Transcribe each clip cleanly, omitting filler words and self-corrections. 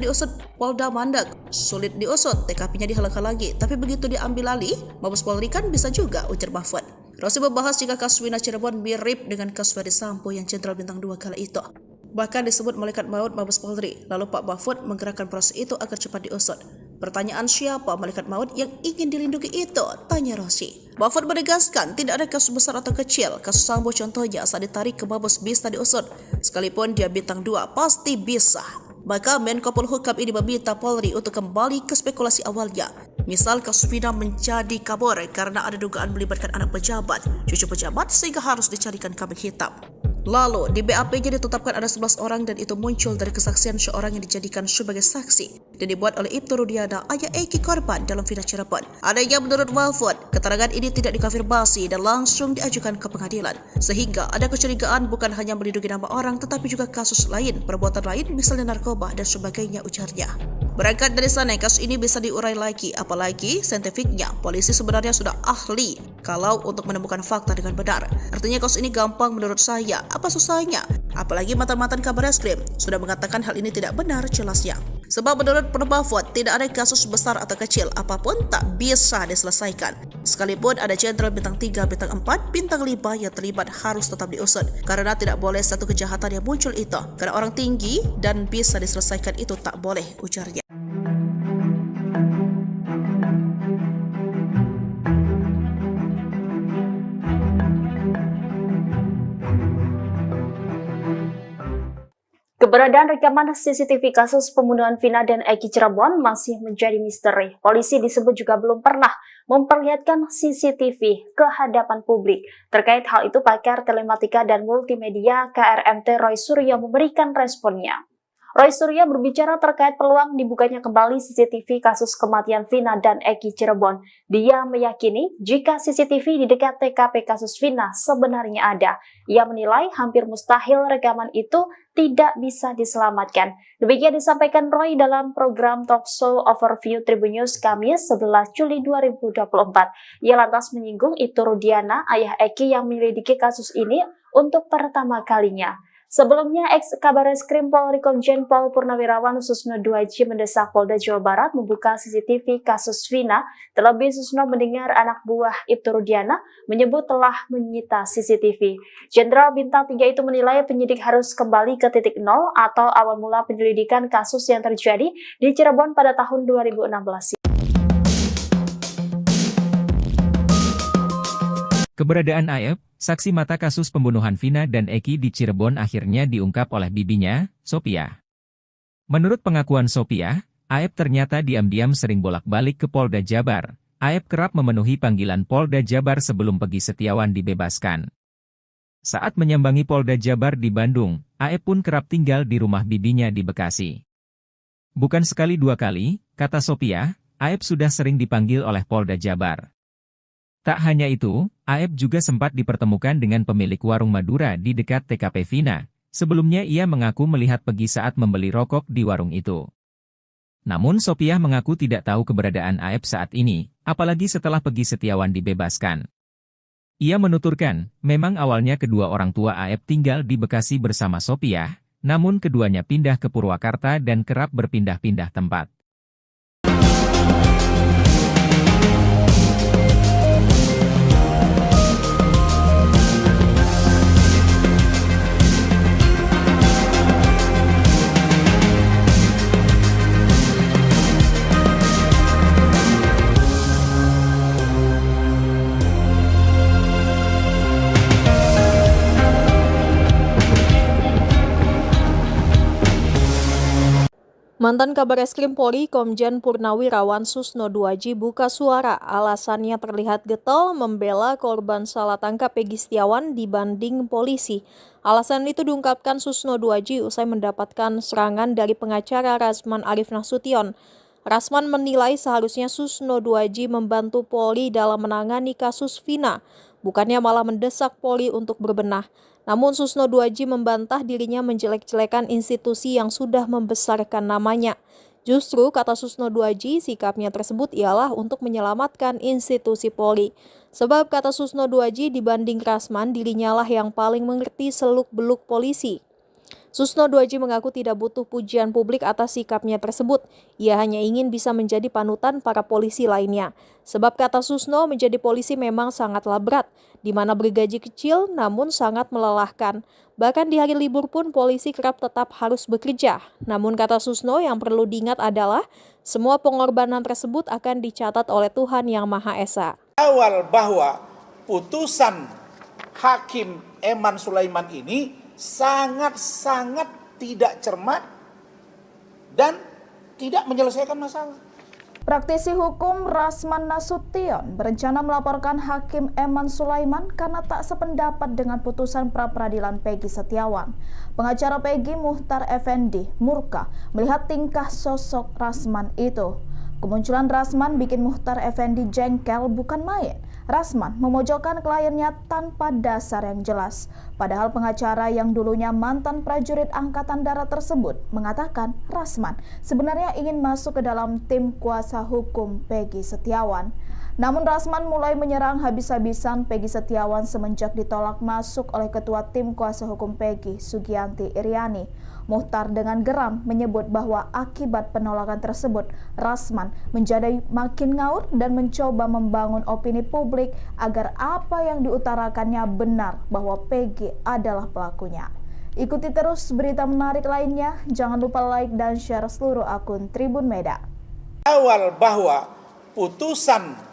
diusut Polda Mandak. Sulit diusut, TKP-nya dihalang-halangi. Tapi begitu diambil alih, Mabes Polri kan bisa juga, ujar Mahfud. Rosi membahas jika kasus Wina Cirebon mirip dengan kasus Ferdy Sambo yang Jenderal Bintang 2 kala itu. Bahkan disebut malaikat maut Mabes Polri. Lalu Pak Mahfud menggerakkan proses itu agar cepat diusut. Pertanyaan siapa malaikat maut yang ingin dilindungi itu? Tanya Rosi. Mahfud menegaskan tidak ada kasus besar atau kecil. Kasus Sambo contohnya saat ditarik ke Mabes bisa diusut. Sekalipun dia Bintang 2 pasti bisa. Maka Menko Polhukam ini meminta Polri untuk kembali ke spekulasi awalnya. Misal kasus Vina menjadi kabur karena ada dugaan melibatkan anak pejabat, cucu pejabat sehingga harus dicarikan kambing hitam. Lalu di BAP-nya ditetapkan ada 11 orang dan itu muncul dari kesaksian seorang yang dijadikan sebagai saksi dan dibuat oleh Ibtu Rudiana, ayah Eki korban dalam Vina Cirebon. Adanya menurut Mahfud, keterangan ini tidak dikonfirmasi dan langsung diajukan ke pengadilan. Sehingga ada kecurigaan bukan hanya melindungi nama orang tetapi juga kasus lain, perbuatan lain misalnya narkoba dan sebagainya, ujarnya. Berangkat dari sana, kasus ini bisa diurai lagi, apalagi saintifiknya. Polisi sebenarnya sudah ahli kalau untuk menemukan fakta dengan benar. Artinya kasus ini gampang menurut saya. Apa susahnya? Apalagi mantan-mantan Kabareskrim sudah mengatakan hal ini tidak benar jelasnya. Sebab menurut Mahfud tidak ada kasus besar atau kecil apapun tak bisa diselesaikan. Sekalipun ada Jenderal Bintang 3, Bintang 4, Bintang 5 yang terlibat harus tetap diusut. Karena tidak boleh satu kejahatan yang muncul itu. Karena orang tinggi dan bisa diselesaikan itu tak boleh, ujarnya. Keberadaan rekaman CCTV kasus pembunuhan Vina dan Eki Cirebon masih menjadi misteri. Polisi disebut juga belum pernah memperlihatkan CCTV ke hadapan publik. Terkait hal itu, pakar telematika dan multimedia KRMT Roy Suryo memberikan responnya. Roy Suryo berbicara terkait peluang dibukanya kembali CCTV kasus kematian Vina dan Eki Cirebon. Dia meyakini jika CCTV di dekat TKP kasus Vina sebenarnya ada. Ia menilai hampir mustahil rekaman itu tidak bisa diselamatkan. Demikian disampaikan Roy dalam program Talk Show Overview Tribun News Kamis 11 Juli 2024. Ia lantas menyinggung Ibtu Rudiana, ayah Eki yang menyelidiki kasus ini untuk pertama kalinya. Sebelumnya, ex-Kabareskrim Polri Komjen Pol Purnawirawan Susno Duaji mendesak Polda Jawa Barat membuka CCTV kasus Vina. Terlebih Susno mendengar anak buah Ibtu Rudiana menyebut telah menyita CCTV. Jenderal Bintang 3 itu menilai penyidik harus kembali ke titik nol atau awal mula penyelidikan kasus yang terjadi di Cirebon pada tahun 2016. Keberadaan Aep, saksi mata kasus pembunuhan Vina dan Eki di Cirebon akhirnya diungkap oleh bibinya, Sophia. Menurut pengakuan Sophia, Aep ternyata diam-diam sering bolak-balik ke Polda Jabar. Aep kerap memenuhi panggilan Polda Jabar sebelum Peggy Setiawan dibebaskan. Saat menyambangi Polda Jabar di Bandung, Aep pun kerap tinggal di rumah bibinya di Bekasi. Bukan sekali dua kali, kata Sophia, Aep sudah sering dipanggil oleh Polda Jabar. Tak hanya itu, Aep juga sempat dipertemukan dengan pemilik warung Madura di dekat TKP Vina. Sebelumnya ia mengaku melihat Peggy saat membeli rokok di warung itu. Namun Sophia mengaku tidak tahu keberadaan Aep saat ini, apalagi setelah Peggy Setiawan dibebaskan. Ia menuturkan, memang awalnya kedua orang tua Aep tinggal di Bekasi bersama Sophia, namun keduanya pindah ke Purwakarta dan kerap berpindah-pindah tempat. Mantan Kabareskrim Polri Komjen Purnawirawan Susno Duaji buka suara, alasannya terlihat getol membela korban salah tangkap Peggy Setiawan dibanding polisi. Alasan itu diungkapkan Susno Duaji usai mendapatkan serangan dari pengacara Rasman Arif Nasution. Rasman menilai seharusnya Susno Duaji membantu Polri dalam menangani kasus Vina, bukannya malah mendesak Polri untuk berbenah. Namun Susno Duaji membantah dirinya menjelek-jelekan institusi yang sudah membesarkan namanya. Justru, kata Susno Duaji, sikapnya tersebut ialah untuk menyelamatkan institusi Polri. Sebab, kata Susno Duaji, dibanding Rasman, dirinya lah yang paling mengerti seluk-beluk polisi. Susno 2J mengaku tidak butuh pujian publik atas sikapnya tersebut. Ia hanya ingin bisa menjadi panutan para polisi lainnya. Sebab kata Susno, menjadi polisi memang sangatlah berat, di mana bergaji kecil namun sangat melelahkan. Bahkan di hari libur pun polisi kerap tetap harus bekerja. Namun kata Susno, yang perlu diingat adalah semua pengorbanan tersebut akan dicatat oleh Tuhan Yang Maha Esa. Awal bahwa putusan Hakim Eman Sulaiman ini sangat-sangat tidak cermat dan tidak menyelesaikan masalah. Praktisi hukum Rasman Nasution berencana melaporkan Hakim Eman Sulaiman karena tak sependapat dengan putusan pra-peradilan Peggy Setiawan. Pengacara Peggy, Muhtar Effendi, murka melihat tingkah sosok Rasman itu. Kemunculan Rasman bikin Muhtar Effendi jengkel bukan main. Rasman memojokkan kliennya tanpa dasar yang jelas. Padahal pengacara yang dulunya mantan prajurit Angkatan Darat tersebut mengatakan Rasman sebenarnya ingin masuk ke dalam tim kuasa hukum Peggy Setiawan. Namun Rasman mulai menyerang habis-habisan Peggy Setiawan semenjak ditolak masuk oleh Ketua Tim Kuasa Hukum Peggy, Sugianti Iriani. Muhtar dengan geram menyebut bahwa akibat penolakan tersebut, Rasman menjadi makin ngaur dan mencoba membangun opini publik agar apa yang diutarakannya benar bahwa Peggy adalah pelakunya. Ikuti terus berita menarik lainnya, jangan lupa like dan share seluruh akun Tribun Meda. Awal bahwa putusan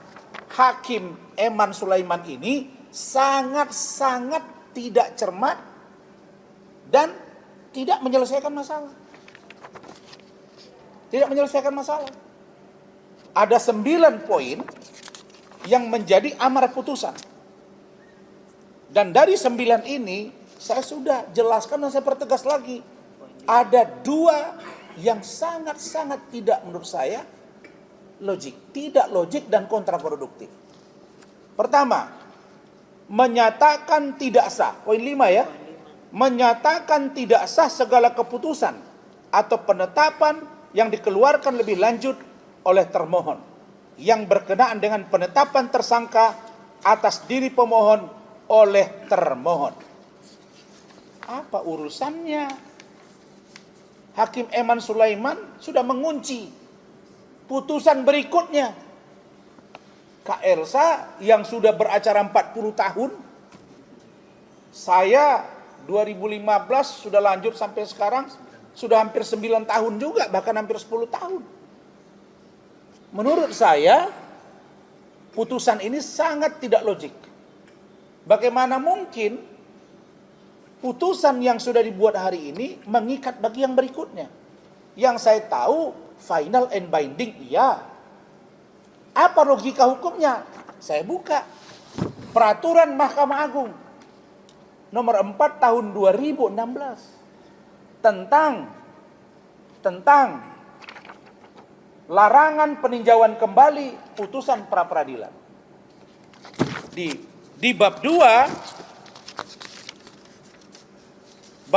Hakim Eman Sulaiman ini sangat-sangat tidak cermat dan tidak menyelesaikan masalah. Tidak menyelesaikan masalah. Ada 9 poin yang menjadi amar putusan. Dan dari 9 ini, saya sudah jelaskan dan saya pertegas lagi. Ada 2 yang sangat-sangat tidak menurut saya logik. Tidak logik dan kontraproduktif. Pertama, menyatakan tidak sah. Poin 5 ya. Menyatakan tidak sah segala keputusan atau penetapan yang dikeluarkan lebih lanjut oleh termohon yang berkenaan dengan penetapan tersangka atas diri pemohon oleh termohon. Apa urusannya? Hakim Eman Sulaiman sudah mengunci putusan berikutnya. Kak Elsa yang sudah beracara 40 tahun, saya 2015 sudah lanjut sampai sekarang, sudah hampir 9 tahun juga, bahkan hampir 10 tahun. Menurut saya, putusan ini sangat tidak logik. Bagaimana mungkin putusan yang sudah dibuat hari ini mengikat bagi yang berikutnya? Yang saya tahu, final and binding, iya. Apa logika hukumnya? Saya buka. Peraturan Mahkamah Agung nomor 4 tahun 2016 tentang larangan peninjauan kembali putusan pra-peradilan. Di bab 2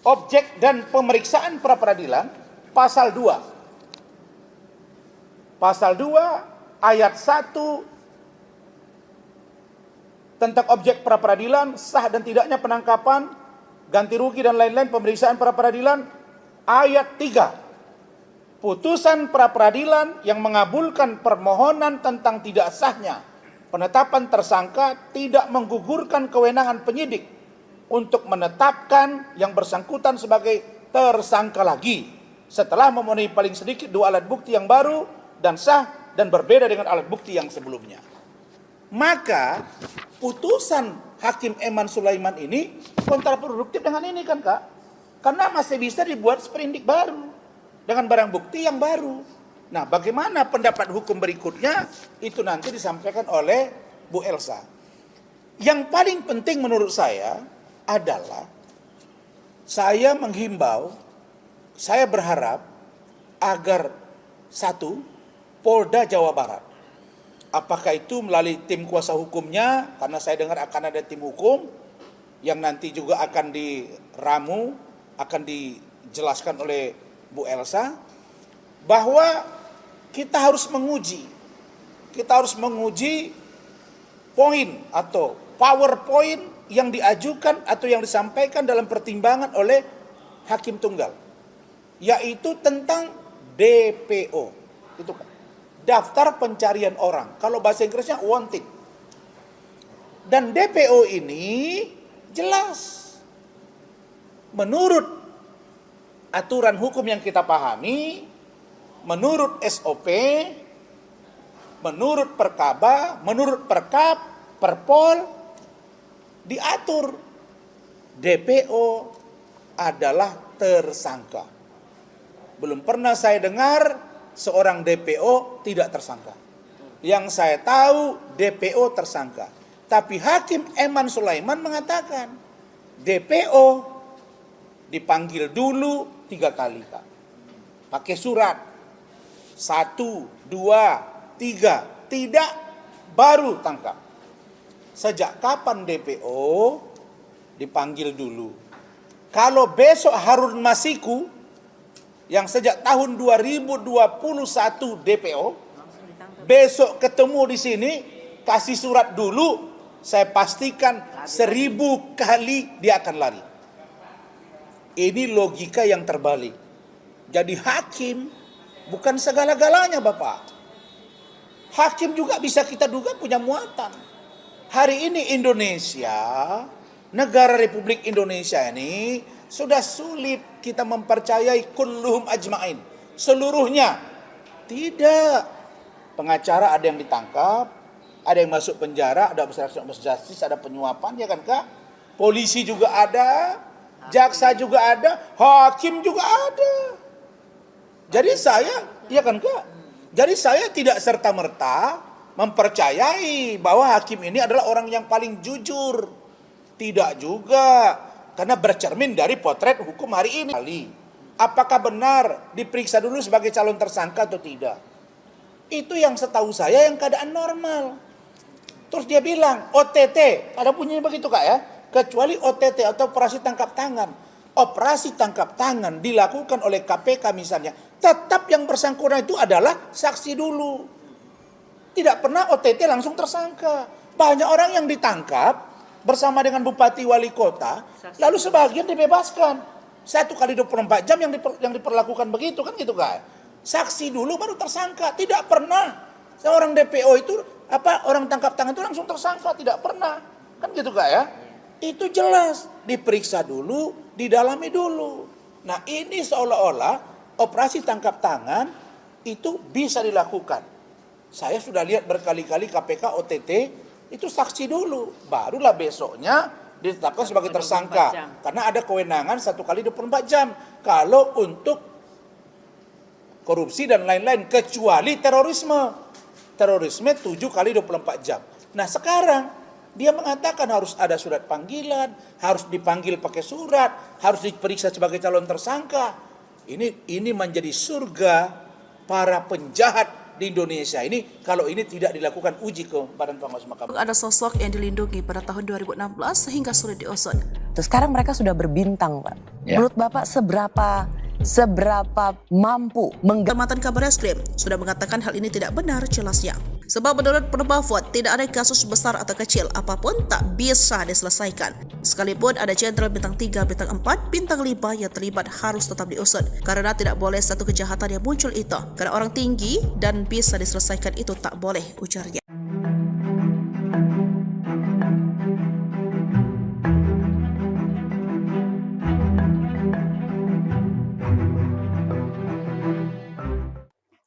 objek dan pemeriksaan pra-peradilan pasal 2 ayat 1 tentang objek pra-peradilan, sah dan tidaknya penangkapan, ganti rugi dan lain-lain pemeriksaan pra-peradilan. Ayat 3, putusan pra-peradilan yang mengabulkan permohonan tentang tidak sahnya penetapan tersangka tidak menggugurkan kewenangan penyidik untuk menetapkan yang bersangkutan sebagai tersangka lagi setelah memenuhi paling sedikit 2 alat bukti yang baru dan sah dan berbeda dengan alat bukti yang sebelumnya. Maka putusan Hakim Eman Sulaiman ini kontraproduktif dengan ini kan Kak? Karena masih bisa dibuat sprindik baru dengan barang bukti yang baru. Nah, bagaimana pendapat hukum berikutnya itu nanti disampaikan oleh Bu Elsa. Yang paling penting menurut saya adalah saya menghimbau, saya berharap agar satu, Polda Jawa Barat, apakah itu melalui tim kuasa hukumnya, karena saya dengar akan ada tim hukum yang nanti juga akan diramu, akan dijelaskan oleh Bu Elsa, bahwa kita harus menguji poin atau PowerPoint yang diajukan atau yang disampaikan dalam pertimbangan oleh hakim tunggal, yaitu tentang DPO, itu kan, daftar pencarian orang. Kalau bahasa Inggrisnya wanted. Dan DPO ini jelas menurut aturan hukum yang kita pahami, menurut SOP, menurut Perkaba, menurut Perkap, Perpol, diatur DPO adalah tersangka. Belum pernah saya dengar seorang DPO tidak tersangka. Yang saya tahu DPO tersangka. Tapi Hakim Eman Sulaiman mengatakan DPO dipanggil dulu 3 kali, Pak. Pakai surat 1, 2, 3, tidak, baru tangkap. Sejak kapan DPO dipanggil dulu? Kalau besok Harun Masiku yang sejak tahun 2021 DPO, besok ketemu di sini, kasih surat dulu, saya pastikan 1000 kali dia akan lari. Ini logika yang terbalik. Jadi hakim bukan segala-galanya, Bapak. Hakim juga bisa kita duga punya muatan. Hari ini Indonesia, negara Republik Indonesia ini sudah sulit kita mempercayai kulluhum ajma'in, seluruhnya. Tidak. Pengacara ada yang ditangkap, ada yang masuk penjara, ada obstruction of justice, ada penyuapan, ya kan Kak? Polisi juga ada, jaksa juga ada, hakim juga ada. Jadi saya, ya kan Kak? Jadi saya tidak serta-merta mempercayai bahwa hakim ini adalah orang yang paling jujur. Tidak juga, karena bercermin dari potret hukum hari ini. Apakah benar diperiksa dulu sebagai calon tersangka atau tidak? Itu yang setahu saya yang keadaan normal. Terus dia bilang OTT, ada bunyinya begitu Kak ya, kecuali OTT atau operasi tangkap tangan. Operasi tangkap tangan dilakukan oleh KPK misalnya, tetap yang bersangkutan itu adalah saksi dulu. Tidak pernah OTT langsung tersangka. Banyak orang yang ditangkap bersama dengan bupati wali kota, lalu sebagian dibebaskan. 1 kali 24 jam yang diperlakukan begitu kan gitu Kak. Saksi dulu baru tersangka. Tidak pernah seorang DPO itu orang tangkap tangan itu langsung tersangka, tidak pernah. Kan gitu Kak ya. Itu jelas diperiksa dulu, didalami dulu. Nah, ini seolah-olah operasi tangkap tangan itu bisa dilakukan. Saya sudah lihat berkali-kali KPK OTT itu saksi dulu, barulah besoknya ditetapkan sebagai tersangka. Karena ada kewenangan 1 kali 24 jam. Kalau untuk korupsi dan lain-lain, kecuali terorisme. Terorisme 7 kali 24 jam. Nah sekarang dia mengatakan harus ada surat panggilan, harus dipanggil pakai surat, harus diperiksa sebagai calon tersangka. Ini menjadi surga para penjahat di Indonesia ini kalau ini tidak dilakukan uji ke Badan Pengawas Mahkamah. Ada sosok yang dilindungi pada tahun 2016 sehingga sulit diusut. Terus sekarang mereka sudah berbintang, Pak. Ya. Menurut Bapak seberapa mampu Mantan Kabar Eskrim sudah mengatakan hal ini tidak benar jelasnya. Sebab menurut Prof. Mahfud tidak ada kasus besar atau kecil apapun tak bisa diselesaikan. Sekalipun ada jenderal bintang 3, bintang 4, bintang 5 yang terlibat harus tetap diusut. Karena tidak boleh satu kejahatan yang muncul itu. Karena orang tinggi dan bisa diselesaikan itu tak boleh, ujarnya.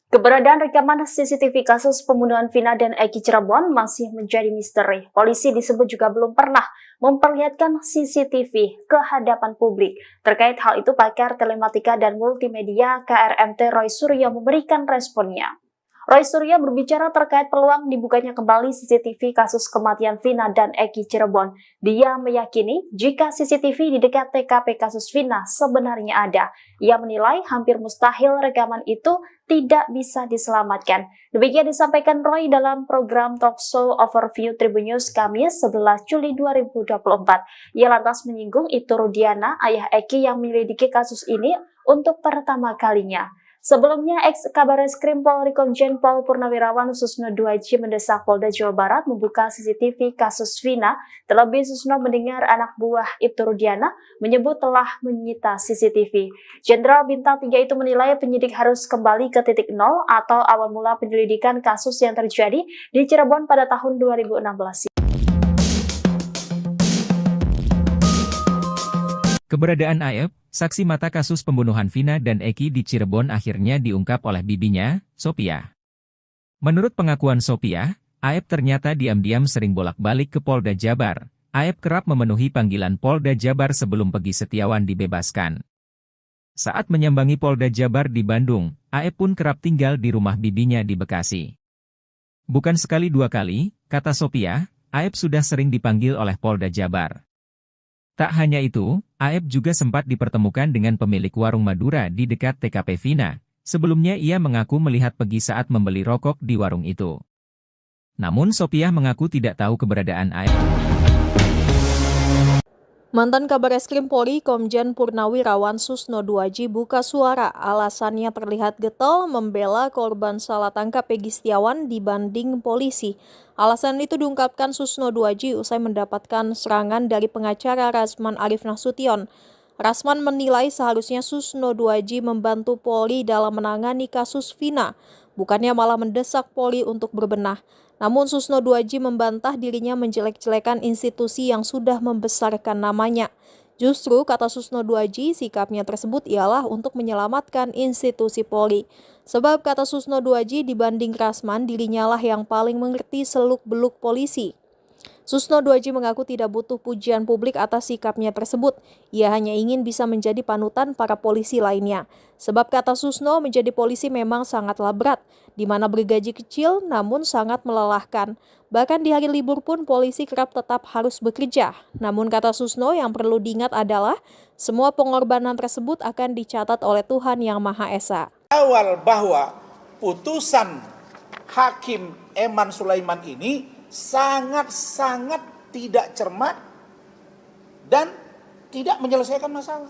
Keberadaan rekaman CCTV kasus pembunuhan Vina dan Eki Cirebon masih menjadi misteri. Polisi disebut juga belum pernah memperlihatkan CCTV ke hadapan publik. Terkait hal itu, pakar telematika dan multimedia KRMT Roy Suryo memberikan responnya. Roy Suryo berbicara terkait peluang dibukanya kembali CCTV kasus kematian Vina dan Eki Cirebon. Dia meyakini jika CCTV di dekat TKP kasus Vina sebenarnya ada. Ia menilai hampir mustahil rekaman itu tidak bisa diselamatkan. Demikian disampaikan Roy dalam program Talkshow Overview Tribun News Kamis 11 Juli 2024. Ia lantas menyinggung Itu Rudiana, ayah Eki yang menyelidiki kasus ini untuk pertama kalinya. Sebelumnya, ex-Kabareskrim Polri Komjen Pol Purnawirawan Susno 2J mendesak Polda Jawa Barat membuka CCTV kasus Vina. Terlebih Susno mendengar anak buah Ibtu Rudiana menyebut telah menyita CCTV. Jenderal Bintang 3 itu menilai penyidik harus kembali ke titik nol atau awal mula penyelidikan kasus yang terjadi di Cirebon pada tahun 2016. Keberadaan Aep, saksi mata kasus pembunuhan Vina dan Eki di Cirebon akhirnya diungkap oleh bibinya, Sophia. Menurut pengakuan Sophia, Aep ternyata diam-diam sering bolak-balik ke Polda Jabar. Aep kerap memenuhi panggilan Polda Jabar sebelum Peggy Setiawan dibebaskan. Saat menyambangi Polda Jabar di Bandung, Aep pun kerap tinggal di rumah bibinya di Bekasi. Bukan sekali dua kali, kata Sophia, Aep sudah sering dipanggil oleh Polda Jabar. Tak hanya itu, Aep juga sempat dipertemukan dengan pemilik warung Madura di dekat TKP Vina. Sebelumnya ia mengaku melihat Peggy saat membeli rokok di warung itu. Namun Sophia mengaku tidak tahu keberadaan Aep. Mantan Kabareskrim Polri Komjen Purnawirawan Susno 2J buka suara, alasannya terlihat getol membela korban salah tangkap Peggy Setiawan dibanding polisi. Alasan itu diungkapkan Susno 2J usai mendapatkan serangan dari pengacara Rasman Arif Nasution. Rasman menilai seharusnya Susno 2J membantu Polri dalam menangani kasus Vina, bukannya malah mendesak Polri untuk berbenah. Namun Susno 2J membantah dirinya menjelek-jelekan institusi yang sudah membesarkan namanya. Justru, kata Susno 2J, sikapnya tersebut ialah untuk menyelamatkan institusi Polri. Sebab kata Susno 2J dibanding Rasman, dirinya lah yang paling mengerti seluk-beluk polisi. Susno 2J mengaku tidak butuh pujian publik atas sikapnya tersebut. Ia hanya ingin bisa menjadi panutan para polisi lainnya. Sebab kata Susno, menjadi polisi memang sangatlah berat, di mana bergaji kecil namun sangat melelahkan. Bahkan di hari libur pun polisi kerap tetap harus bekerja. Namun kata Susno, yang perlu diingat adalah semua pengorbanan tersebut akan dicatat oleh Tuhan Yang Maha Esa. Awal bahwa putusan Hakim Eman Sulaiman ini sangat-sangat tidak cermat dan tidak menyelesaikan masalah.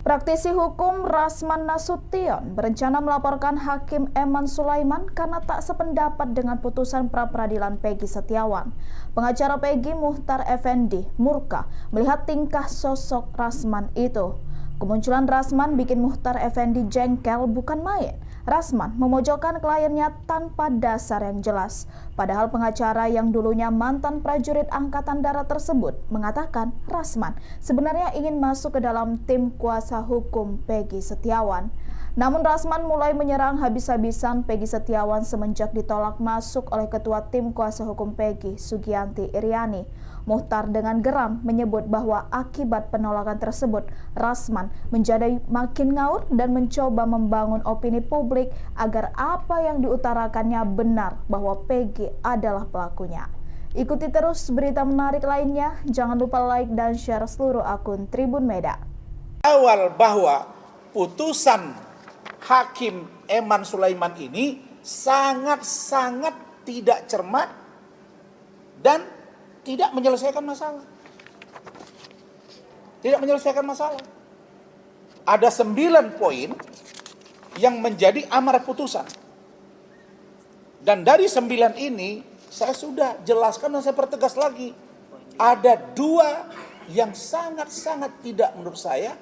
Praktisi hukum Rasman Nasution berencana melaporkan Hakim Eman Sulaiman karena tak sependapat dengan putusan pra-peradilan Peggy Setiawan. Pengacara Peggy Muhtar Effendi murka melihat tingkah sosok Rasman itu. Kemunculan Rasman bikin Muhtar Effendi jengkel bukan main. Rasman memojokkan kliennya tanpa dasar yang jelas. Padahal pengacara yang dulunya mantan prajurit Angkatan Darat tersebut mengatakan Rasman sebenarnya ingin masuk ke dalam tim kuasa hukum Peggy Setiawan. Namun Rasman mulai menyerang habis-habisan Peggy Setiawan semenjak ditolak masuk oleh Ketua Tim Kuasa Hukum Peggy, Sugianti Iriani. Muhtar dengan geram menyebut bahwa akibat penolakan tersebut, Rasman menjadi makin ngaur dan mencoba membangun opini publik agar apa yang diutarakannya benar bahwa Peggy adalah pelakunya. Ikuti terus berita menarik lainnya, jangan lupa like dan share seluruh akun Tribun Meda. Awal bahwa putusan Hakim Eman Sulaiman ini sangat-sangat tidak cermat dan tidak menyelesaikan masalah. Tidak menyelesaikan masalah. Ada 9 poin yang menjadi amar putusan. Dan dari 9 ini, saya sudah jelaskan dan saya pertegas lagi. Ada 2 yang sangat-sangat tidak menurut saya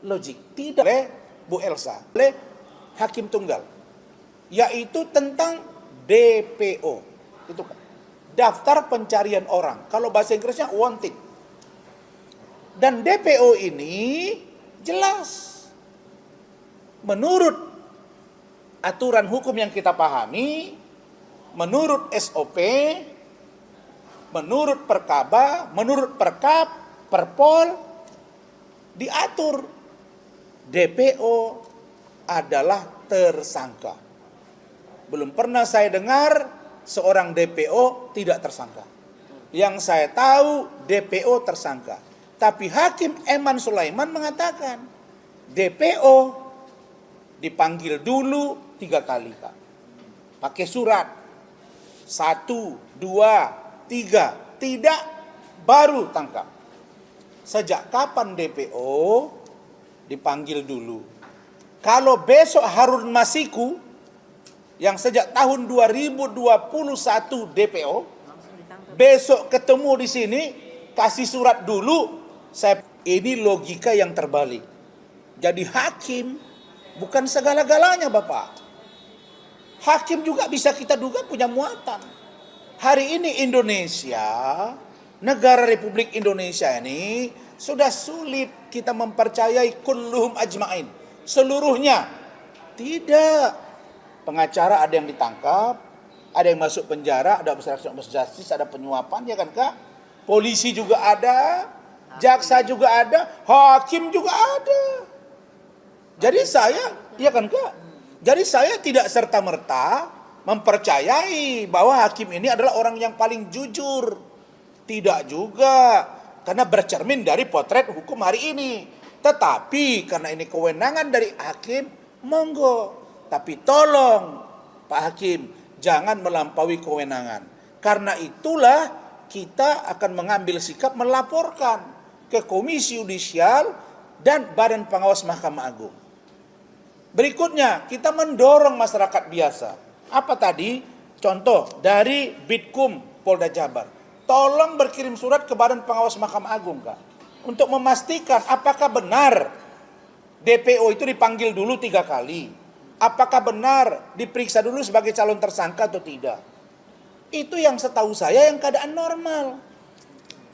logik. Tidak oleh Bu Elsa, oleh Hakim Tunggal. Yaitu tentang DPO. Itu kan. Daftar pencarian orang. Kalau bahasa Inggrisnya wanted. Dan DPO ini jelas. Menurut aturan hukum yang kita pahami, menurut SOP, menurut Perkaba, menurut Perkap, Perpol, diatur DPO adalah tersangka. Belum pernah saya dengar seorang DPO tidak tersangka. Yang saya tahu DPO tersangka. Tapi Hakim Eman Sulaiman mengatakan DPO dipanggil dulu 3 kali, Kak. Pakai surat. 1, 2, 3. Tidak, baru tangkap. Sejak kapan DPO dipanggil dulu? kalau besok Harun Masiku yang sejak tahun 2021 DPO, besok ketemu di sini, kasih surat dulu, ini logika yang terbalik. Jadi hakim bukan segala-galanya, Bapak. Hakim juga bisa kita duga punya muatan. Hari ini Indonesia, negara Republik Indonesia ini sudah sulit kita mempercayai kulluhum ajma'in, seluruhnya. Tidak. Pengacara ada yang ditangkap, ada yang masuk penjara, ada obstruction of justice, ada penyuapan, ya kan Kak? Polisi juga ada, jaksa juga ada, hakim juga ada. Jadi saya, ya kan Kak? Jadi saya tidak serta-merta mempercayai bahwa hakim ini adalah orang yang paling jujur. Tidak juga, karena bercermin dari potret hukum hari ini. Tetapi karena ini kewenangan dari hakim, monggo. Tapi tolong Pak Hakim, jangan melampaui kewenangan. Karena itulah kita akan mengambil sikap melaporkan ke Komisi Yudisial dan Badan Pengawas Mahkamah Agung. Berikutnya, kita mendorong masyarakat biasa. Apa tadi? Contoh dari Bitkum Polda Jabar. Tolong berkirim surat ke Badan Pengawas Mahkamah Agung, Kak. Untuk memastikan apakah benar DPO itu dipanggil dulu 3 kali. Apakah benar diperiksa dulu sebagai calon tersangka atau tidak. Itu yang setahu saya yang keadaan normal.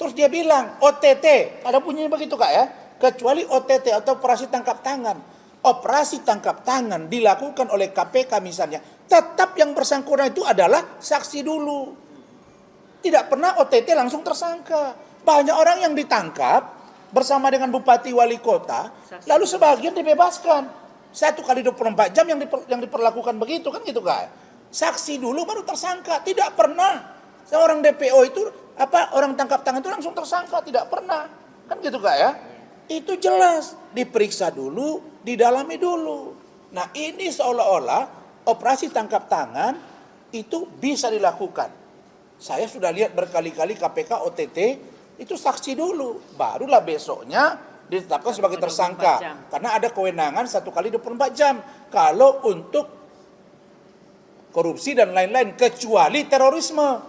Terus dia bilang OTT, ada bunyinya begitu Kak ya. Kecuali OTT atau operasi tangkap tangan. Operasi tangkap tangan dilakukan oleh KPK misalnya. Tetap yang bersangkutan itu adalah saksi dulu. Tidak pernah OTT langsung tersangka. Banyak orang yang ditangkap bersama dengan bupati wali kota. Lalu sebagian dibebaskan. 1 kali 24 jam yang diperlakukan begitu kan gitu Kak. Saksi dulu baru tersangka. Tidak pernah seorang DPO itu orang tangkap tangan itu langsung tersangka, tidak pernah. Kan gitu Kak ya. Itu jelas diperiksa dulu, didalami dulu. Nah, ini seolah-olah operasi tangkap tangan itu bisa dilakukan. Saya sudah lihat berkali-kali KPK OTT itu saksi dulu, barulah besoknya ditetapkan sebagai tersangka. Karena ada kewenangan 1 kali 24 jam. Kalau untuk korupsi dan lain-lain. Kecuali terorisme.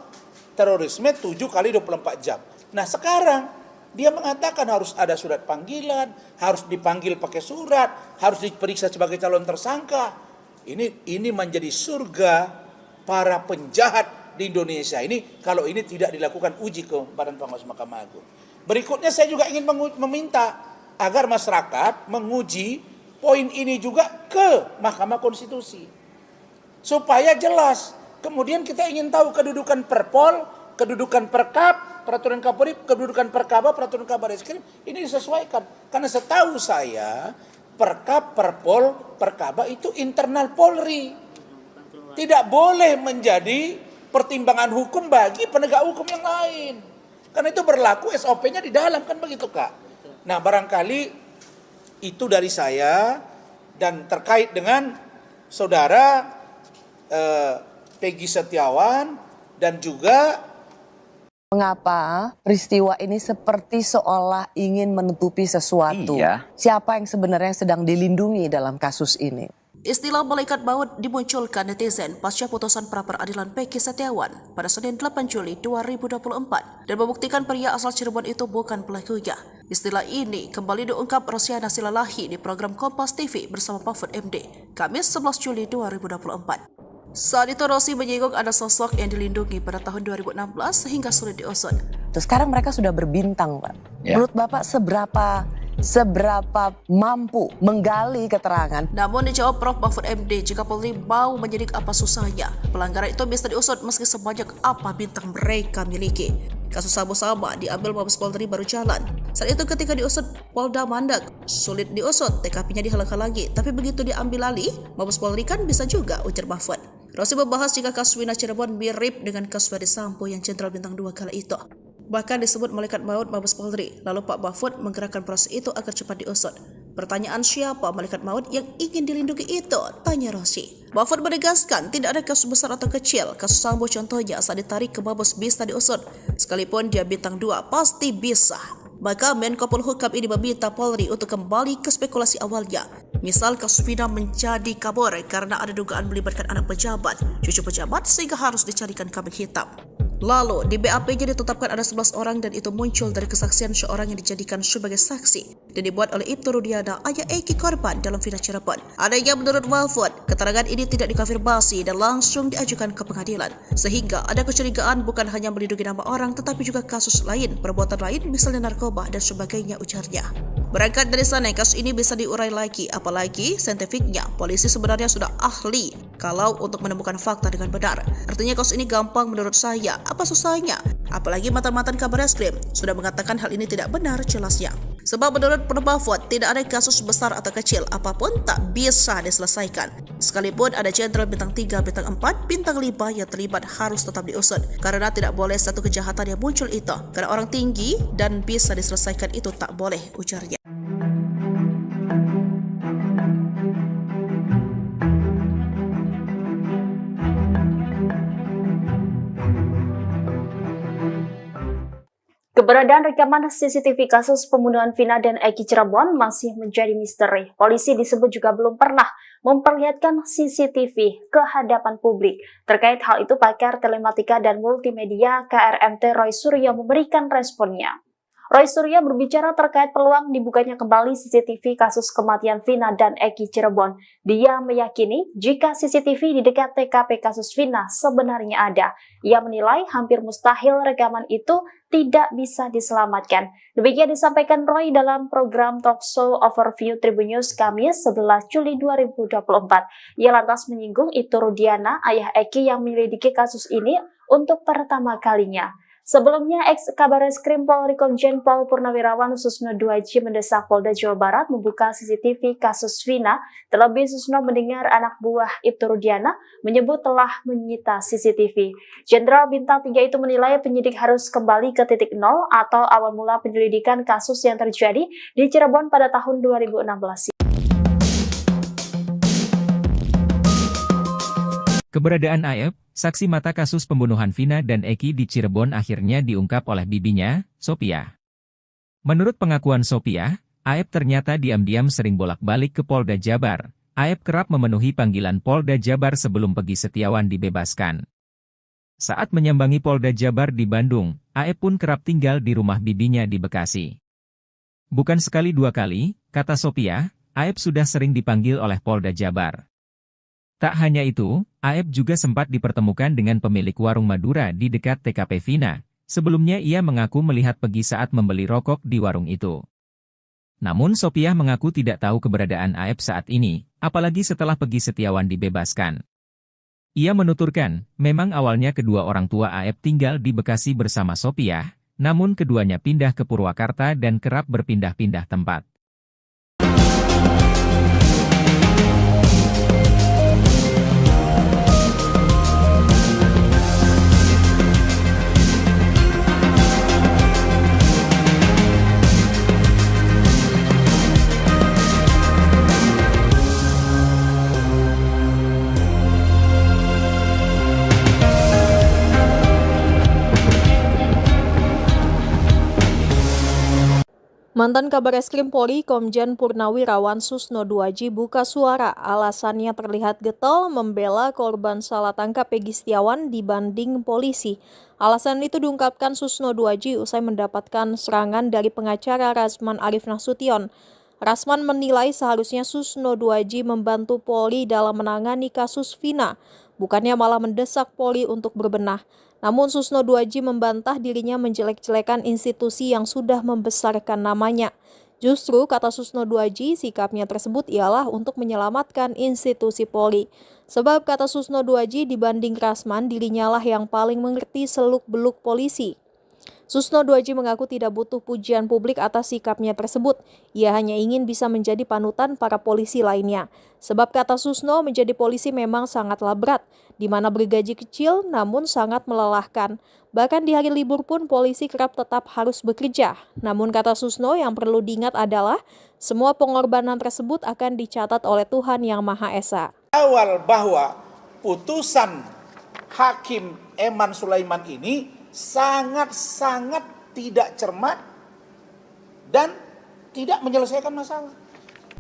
Terorisme 7 kali 24 jam. Nah sekarang dia mengatakan harus ada surat panggilan. Harus dipanggil pakai surat. Harus diperiksa sebagai calon tersangka. Ini menjadi surga para penjahat di Indonesia ini. Kalau ini tidak dilakukan uji ke Badan Pengawas Mahkamah Agung. Berikutnya saya juga ingin meminta agar masyarakat menguji poin ini juga ke Mahkamah Konstitusi. Supaya jelas. Kemudian kita ingin tahu kedudukan Perpol, kedudukan Perkap, Peraturan Kapolri, kedudukan Perkaba, Peraturan Kabareskrim. Ini disesuaikan. Karena setahu saya, Perkap, Perpol, Perkaba itu internal Polri. Tidak boleh menjadi pertimbangan hukum bagi penegak hukum yang lain. Karena itu berlaku SOP-nya di dalam, kan begitu Kak. Nah barangkali itu dari saya dan terkait dengan saudara Peggy Setiawan dan juga mengapa peristiwa ini seperti seolah ingin menutupi sesuatu. Iya. Siapa yang sebenarnya sedang dilindungi dalam kasus ini? Istilah malaikat maut dimunculkan netizen pasca putusan pra-peradilan Peggy Setiawan pada Senin 8 Juli 2024 dan membuktikan pria asal Cirebon itu bukan pelakunya. Istilah ini kembali diungkap Rosiana Silalahi di program Kompas TV bersama Mahfud MD, Kamis 11 Juli 2024. Saat itu Rosi menyinggung ada sosok yang dilindungi pada tahun 2016 sehingga sulit diusut. Terus sekarang mereka sudah berbintang, Pak. Ya. Menurut Bapak seberapa mampu menggali keterangan? Namun dijawab Prof. Mahfud MD, jika Polri mau menyidik apa susahnya, pelanggaran itu bisa diusut meski sebanyak apa bintang mereka miliki. Kasus sama-sama diambil Mabes Polri baru jalan. Saat itu ketika diusut Polda Mandak, sulit diusut, TKP-nya dihalangkan lagi. Tapi begitu diambil alih, Mabes Polri kan bisa juga, ujar Mahfud. Rosi membahas jika kasus Wina Cirebon mirip dengan kasus Ferdy Sambo yang Jenderal Bintang 2 kala itu. Bahkan disebut malaikat maut Mabes Polri. Lalu Pak Mahfud menggerakkan proses itu agar cepat diusut. Pertanyaan siapa malaikat maut yang ingin dilindungi itu? Tanya Rosi. Mahfud menegaskan tidak ada kasus besar atau kecil. Kasus Sambo contohnya saat ditarik ke Mabes bisa diusut. Sekalipun dia bintang 2 pasti bisa. Maka Menko Polhukam ini meminta Polri untuk kembali ke spekulasi awalnya. Misal kasus Vina menjadi kabur karena ada dugaan melibatkan anak pejabat, cucu pejabat sehingga harus dicarikan kambing hitam. Lalu, di BAP-nya ditetapkan ada 11 orang dan itu muncul dari kesaksian seorang yang dijadikan sebagai saksi dan dibuat oleh Ibtu Rudiana, ayah Eki korban dalam Vina Cirebon. Adanya menurut Mahfud, keterangan ini tidak dikonfirmasi dan langsung diajukan ke pengadilan. Sehingga ada kecurigaan bukan hanya melindungi nama orang tetapi juga kasus lain, perbuatan lain misalnya narkoba dan sebagainya, ujarnya. Berangkat dari sana, kasus ini bisa diurai lagi, apalagi saintifiknya polisi sebenarnya sudah ahli kalau untuk menemukan fakta dengan benar. Artinya kasus ini gampang menurut saya. Apa susahnya? Apalagi mantan-mantan Kabar Eskrim sudah mengatakan hal ini tidak benar jelasnya. Sebab menurut Mahfud tidak ada kasus besar atau kecil apapun tak bisa diselesaikan. Sekalipun ada jenderal bintang 3, bintang 4, bintang 5 yang terlibat harus tetap diusut. Karena tidak boleh satu kejahatan yang muncul itu. Karena orang tinggi dan bisa diselesaikan itu tak boleh, ujarnya. Keberadaan rekaman CCTV kasus pembunuhan Vina dan Eki Cirebon masih menjadi misteri. Polisi disebut juga belum pernah memperlihatkan CCTV ke hadapan publik. Terkait hal itu, pakar telematika dan multimedia KRMT Roy Suryo memberikan responnya. Roy Suryo berbicara terkait peluang dibukanya kembali CCTV kasus kematian Vina dan Eki Cirebon. Dia meyakini jika CCTV di dekat TKP kasus Vina sebenarnya ada. Ia menilai hampir mustahil rekaman itu tidak bisa diselamatkan. Demikian disampaikan Roy dalam program Talkshow Overview Tribun News Kamis 11 Juli 2024. Ia lantas menyinggung Ibtu Rudiana, ayah Eki yang menyelidiki kasus ini untuk pertama kalinya. Sebelumnya, ex-Kabar Eskrim Polri Komjen Pol Purnawirawan Susno 2J mendesak Polda Jawa Barat membuka CCTV kasus Vina. Terlebih Susno mendengar anak buah Ibtu Rudiana menyebut telah menyita CCTV. Jenderal Bintang 3 itu menilai penyidik harus kembali ke titik nol atau awal mula penyelidikan kasus yang terjadi di Cirebon pada tahun 2016. Keberadaan Aep, saksi mata kasus pembunuhan Vina dan Eki di Cirebon akhirnya diungkap oleh bibinya, Sophia. Menurut pengakuan Sophia, Aep ternyata diam-diam sering bolak-balik ke Polda Jabar. Aep kerap memenuhi panggilan Polda Jabar sebelum Peggy Setiawan dibebaskan. Saat menyambangi Polda Jabar di Bandung, Aep pun kerap tinggal di rumah bibinya di Bekasi. Bukan sekali dua kali, kata Sophia, Aep sudah sering dipanggil oleh Polda Jabar. Tak hanya itu, Aep juga sempat dipertemukan dengan pemilik warung Madura di dekat TKP Vina. Sebelumnya ia mengaku melihat Peggy saat membeli rokok di warung itu. Namun Sophia mengaku tidak tahu keberadaan Aep saat ini, apalagi setelah Peggy Setiawan dibebaskan. Ia menuturkan, memang awalnya kedua orang tua Aep tinggal di Bekasi bersama Sophia, namun keduanya pindah ke Purwakarta dan kerap berpindah-pindah tempat. Mantan Kabar Eskrim Polri Komjen Purnawirawan Susno 2J buka suara, alasannya terlihat getol membela korban salah tangkap Peggy Setiawan dibanding polisi. Alasan itu diungkapkan Susno 2J usai mendapatkan serangan dari pengacara Rasman Arif Nasution. Rasman menilai seharusnya Susno 2J membantu Polri dalam menangani kasus Vina, bukannya malah mendesak Polri untuk berbenah. Namun Susno 2J membantah dirinya menjelek-jelekan institusi yang sudah membesarkan namanya. Justru, kata Susno 2J, sikapnya tersebut ialah untuk menyelamatkan institusi Polri. Sebab, kata Susno 2J, dibanding Rasman, dirinya lah yang paling mengerti seluk-beluk polisi. Susno 2J mengaku tidak butuh pujian publik atas sikapnya tersebut. Ia hanya ingin bisa menjadi panutan para polisi lainnya. Sebab kata Susno, menjadi polisi memang sangatlah berat, di mana bergaji kecil namun sangat melelahkan. Bahkan di hari libur pun polisi kerap tetap harus bekerja. Namun kata Susno, yang perlu diingat adalah semua pengorbanan tersebut akan dicatat oleh Tuhan Yang Maha Esa. Awal bahwa putusan Hakim Eman Sulaiman ini sangat-sangat tidak cermat dan tidak menyelesaikan masalah.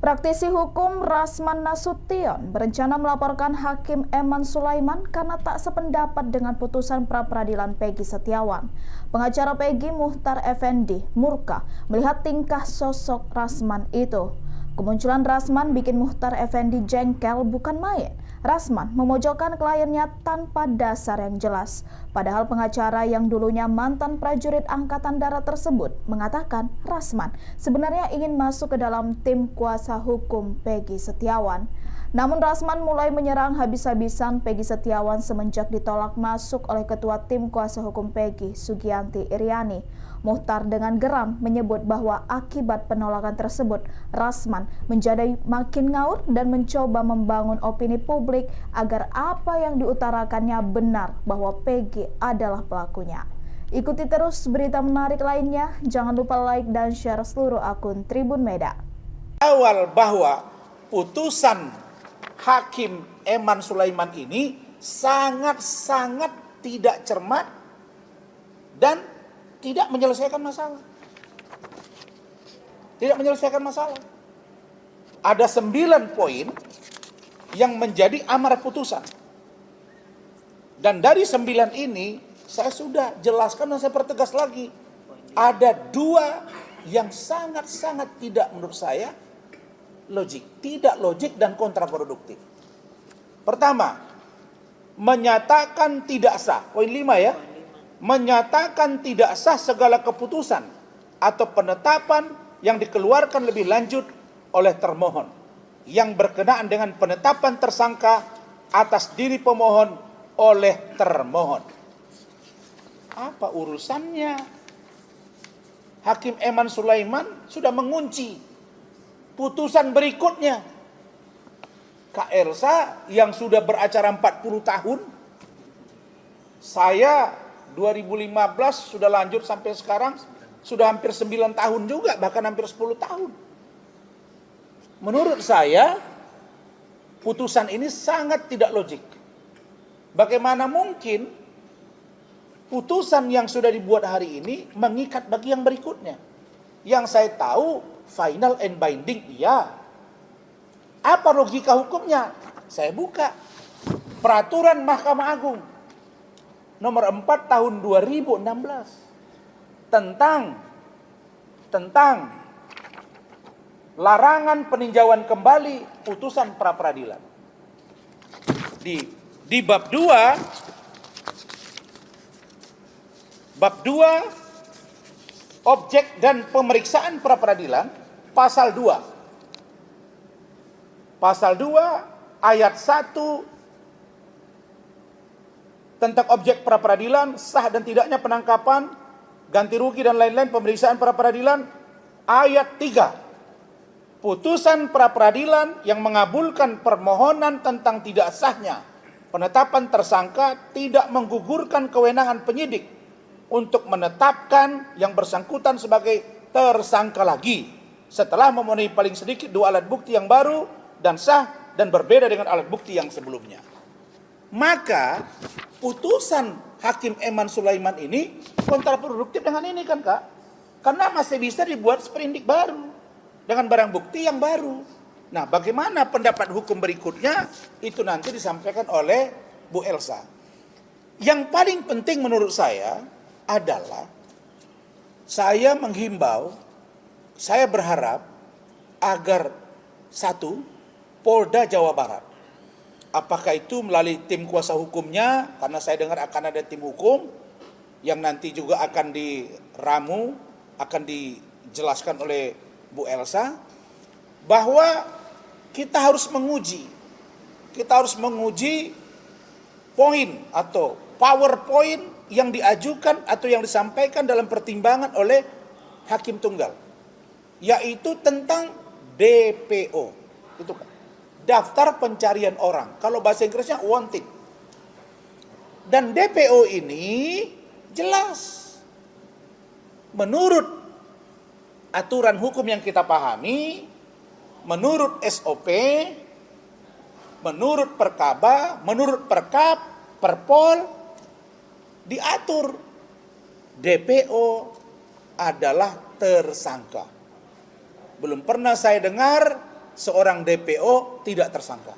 Praktisi hukum Rasman Nasution berencana melaporkan Hakim Eman Sulaiman karena tak sependapat dengan putusan pra-peradilan Peggy Setiawan. Pengacara Peggy, Muhtar Effendi, murka melihat tingkah sosok Rasman itu. Kemunculan Rasman bikin Muhtar Effendi jengkel bukan main. Rasman memojokkan kliennya tanpa dasar yang jelas. Padahal pengacara yang dulunya mantan prajurit Angkatan Darat tersebut mengatakan Rasman sebenarnya ingin masuk ke dalam tim kuasa hukum Peggy Setiawan. Namun Rasman mulai menyerang habis-habisan Peggy Setiawan semenjak ditolak masuk oleh Ketua Tim Kuasa Hukum Peggy, Sugianti Iriani. Muhtar dengan geram menyebut bahwa akibat penolakan tersebut, Rasman menjadi makin ngaur dan mencoba membangun opini publik agar apa yang diutarakannya benar bahwa Peggy adalah pelakunya. Ikuti terus berita menarik lainnya, jangan lupa like dan share seluruh akun Tribun Medan. Awal bahwa putusan Hakim Eman Sulaiman ini sangat-sangat tidak cermat dan tidak menyelesaikan masalah. Tidak menyelesaikan masalah. Ada 9 poin yang menjadi amar putusan. Dan dari 9 ini saya sudah jelaskan dan saya pertegas lagi. Ada 2 yang sangat-sangat tidak menurut saya logik. Tidak logik dan kontraproduktif. Pertama, menyatakan tidak sah. Poin 5 ya. Menyatakan tidak sah segala keputusan atau penetapan yang dikeluarkan lebih lanjut oleh termohon yang berkenaan dengan penetapan tersangka atas diri pemohon oleh termohon. Apa urusannya? Hakim Eman Sulaiman sudah mengunci putusan berikutnya. Kak Elsa yang sudah beracara 40 tahun, saya 2015 sudah lanjut sampai sekarang, sudah hampir 9 tahun juga, bahkan hampir 10 tahun. Menurut saya, putusan ini sangat tidak logik. Bagaimana mungkin putusan yang sudah dibuat hari ini mengikat bagi yang berikutnya? Yang saya tahu, final and binding, iya. Apa logika hukumnya? Saya buka. Peraturan Mahkamah Agung nomor 4 tahun 2016 tentang larangan peninjauan kembali putusan pra-peradilan. Di bab 2 objek dan pemeriksaan pra-peradilan pasal 2 ayat 1 tentang objek pra-peradilan, sah dan tidaknya penangkapan, ganti rugi dan lain-lain pemeriksaan pra-peradilan. Ayat 3, putusan pra-peradilan yang mengabulkan permohonan tentang tidak sahnya penetapan tersangka tidak menggugurkan kewenangan penyidik untuk menetapkan yang bersangkutan sebagai tersangka lagi setelah memenuhi paling sedikit 2 alat bukti yang baru dan sah dan berbeda dengan alat bukti yang sebelumnya. Maka putusan Hakim Eman Sulaiman ini kontraproduktif dengan ini kan Kak? Karena masih bisa dibuat sprindik baru dengan barang bukti yang baru. Nah, bagaimana pendapat hukum berikutnya itu nanti disampaikan oleh Bu Elsa. Yang paling penting menurut saya adalah saya menghimbau, saya berharap agar satu, Polda Jawa Barat, apakah itu melalui tim kuasa hukumnya, karena saya dengar akan ada tim hukum yang nanti juga akan diramu, akan dijelaskan oleh Bu Elsa, bahwa kita harus menguji poin atau PowerPoint yang diajukan atau yang disampaikan dalam pertimbangan oleh Hakim Tunggal, yaitu tentang DPO, itu kan, daftar pencarian orang. Kalau bahasa Inggrisnya wanted. Dan DPO ini jelas menurut aturan hukum yang kita pahami, menurut SOP, menurut Perkaba, menurut Perkap, Perpol, diatur DPO adalah tersangka. belum pernah saya dengar seorang DPO tidak tersangka.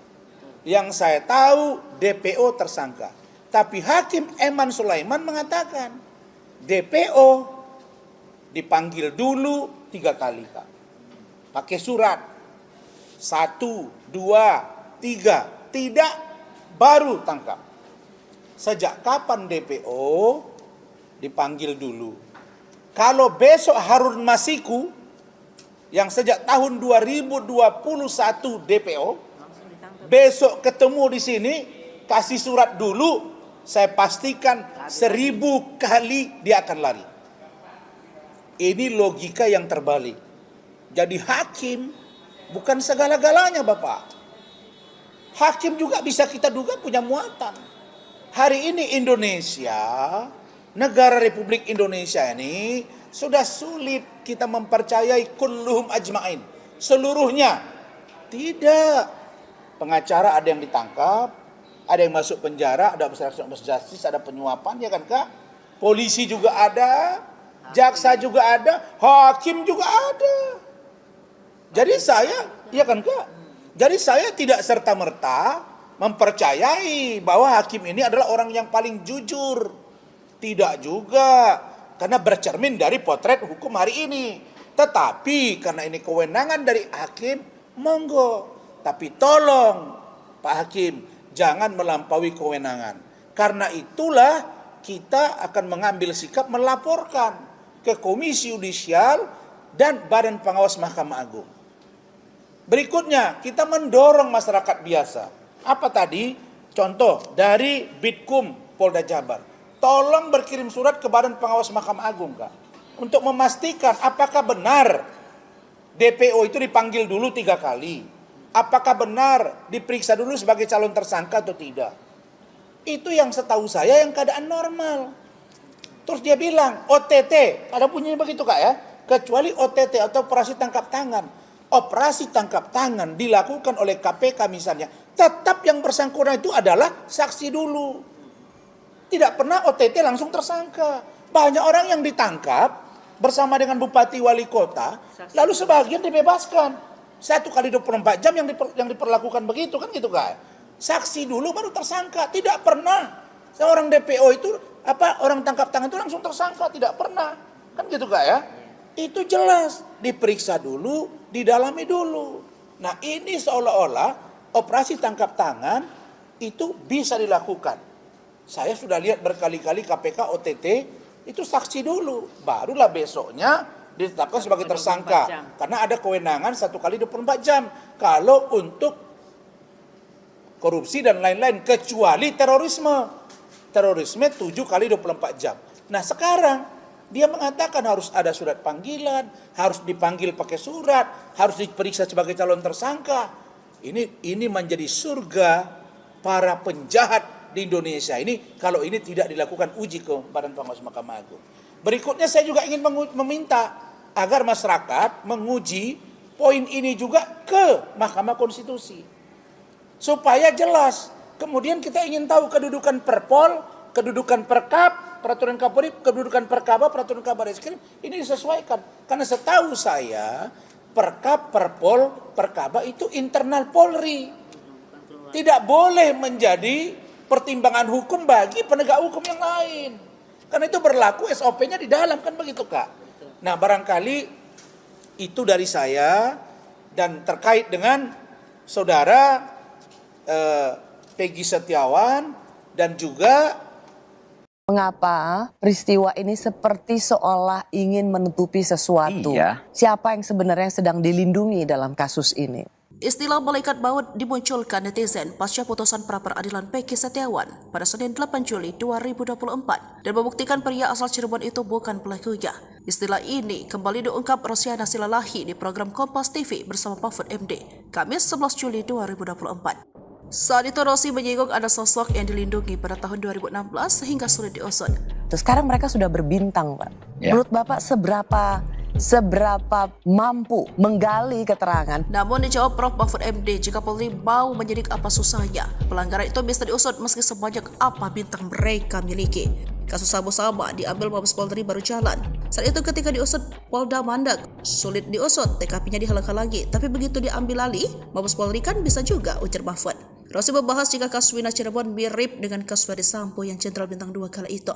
Yang saya tahu DPO tersangka. Tapi Hakim Eman Sulaiman mengatakan DPO dipanggil dulu 3 kali, Kak. Pakai surat. 1, 2, 3. Tidak, baru tangkap. Sejak kapan DPO dipanggil dulu? Kalau besok Harun Masiku yang sejak tahun 2021 DPO, besok ketemu di sini, kasih surat dulu, saya pastikan 1000 kali dia akan lari. Ini logika yang terbalik. Jadi hakim bukan segala-galanya, Bapak. Hakim juga bisa kita duga punya muatan. Hari ini Indonesia, negara Republik Indonesia ini sudah sulit kita mempercayai kulluhum ajmain. Seluruhnya. Tidak. Pengacara ada yang ditangkap, ada yang masuk penjara, ada obstruction of justice, ada penyuapan, ya kan, Kak? Polisi juga ada, jaksa juga ada, hakim juga ada. Jadi saya, ya kan, Kak? Jadi saya tidak serta-merta mempercayai bahwa hakim ini adalah orang yang paling jujur. Tidak juga, karena bercermin dari potret hukum hari ini. Tetapi karena ini kewenangan dari hakim, monggo. Tapi tolong Pak Hakim, jangan melampaui kewenangan. Karena itulah kita akan mengambil sikap melaporkan ke Komisi Yudisial dan Badan Pengawas Mahkamah Agung. Berikutnya, kita mendorong masyarakat biasa. Apa tadi? Contoh dari Bitkum Polda Jabar. Tolong berkirim surat ke Badan Pengawas Mahkamah Agung, Kak. Untuk memastikan apakah benar DPO itu dipanggil dulu 3 kali. Apakah benar diperiksa dulu sebagai calon tersangka atau tidak. Itu yang setahu saya yang keadaan normal. Terus dia bilang, OTT, ada bunyinya begitu, Kak, ya. Kecuali OTT atau operasi tangkap tangan. Operasi tangkap tangan dilakukan oleh KPK misalnya. Tetap yang bersangkutan itu adalah saksi dulu. Tidak pernah OTT langsung tersangka. Banyak orang yang ditangkap bersama dengan bupati wali kota, lalu sebagian dibebaskan. 1 kali 24 jam yang diperlakukan begitu, kan gitu, Kak. Saksi dulu baru tersangka. Tidak pernah seorang DPO itu orang tangkap tangan itu langsung tersangka, tidak pernah. Kan gitu, Kak, ya. Itu jelas diperiksa dulu, didalami dulu. Nah, ini seolah-olah operasi tangkap tangan itu bisa dilakukan. Saya sudah lihat berkali-kali KPK OTT itu saksi dulu, barulah besoknya ditetapkan sebagai tersangka. Karena ada kewenangan 1 kali 24 jam. Kalau untuk korupsi dan lain-lain, kecuali terorisme. Terorisme 7 kali 24 jam. Nah, sekarang dia mengatakan harus ada surat panggilan, harus dipanggil pakai surat, harus diperiksa sebagai calon tersangka. Ini menjadi surga para penjahat di Indonesia ini kalau ini tidak dilakukan uji ke Badan Pengawas Mahkamah Agung. Berikutnya saya juga ingin meminta agar masyarakat menguji poin ini juga ke Mahkamah Konstitusi. Supaya jelas. Kemudian kita ingin tahu kedudukan Perpol, kedudukan Perkap, Peraturan Kapolri, kedudukan Perkaba, Peraturan Kabar Eskrim, ini disesuaikan. Karena setahu saya, Perkap, Perpol, Perkaba itu internal Polri. Tidak boleh menjadi pertimbangan hukum bagi penegak hukum yang lain. Karena itu berlaku SOP-nya di dalam, kan begitu, Kak. Nah, barangkali itu dari saya dan terkait dengan saudara Peggy Setiawan dan juga Mengapa peristiwa ini seperti seolah ingin menutupi sesuatu? Iya. Siapa yang sebenarnya sedang dilindungi dalam kasus ini? Istilah malaikat maut dimunculkan netizen pasca putusan pra-peradilan Peggy Setiawan pada Senin 8 Juli 2024 dan membuktikan pria asal Cirebon itu bukan pelakunya. Istilah ini kembali diungkap Rosiana Silalahi di program Kompas TV bersama Mahfud MD, Kamis 11 Juli 2024. Saat itu Rosi menyinggung ada sosok yang dilindungi pada tahun 2016 sehingga sulit diusut. Terus sekarang mereka sudah berbintang, Pak. Ya. Menurut Bapak seberapa mampu menggali keterangan? Namun dijawab Prof. Mahfud MD, jika Polri mau menyidik apa susahnya, pelanggaran itu bisa diusut meski sebanyak apa bintang mereka miliki. Kasus sama-sama diambil Mabes Polri baru jalan. Saat itu ketika diusut Polda Mandak, sulit diusut, TKP-nya dihalang-halangi. Tapi begitu diambil alih, Mabes Polri kan bisa juga, ujar Mahfud. Rosi membahas jika kasus Wina Cirebon mirip dengan kasus Ferdi Sambo yang Jenderal Bintang 2 kala itu.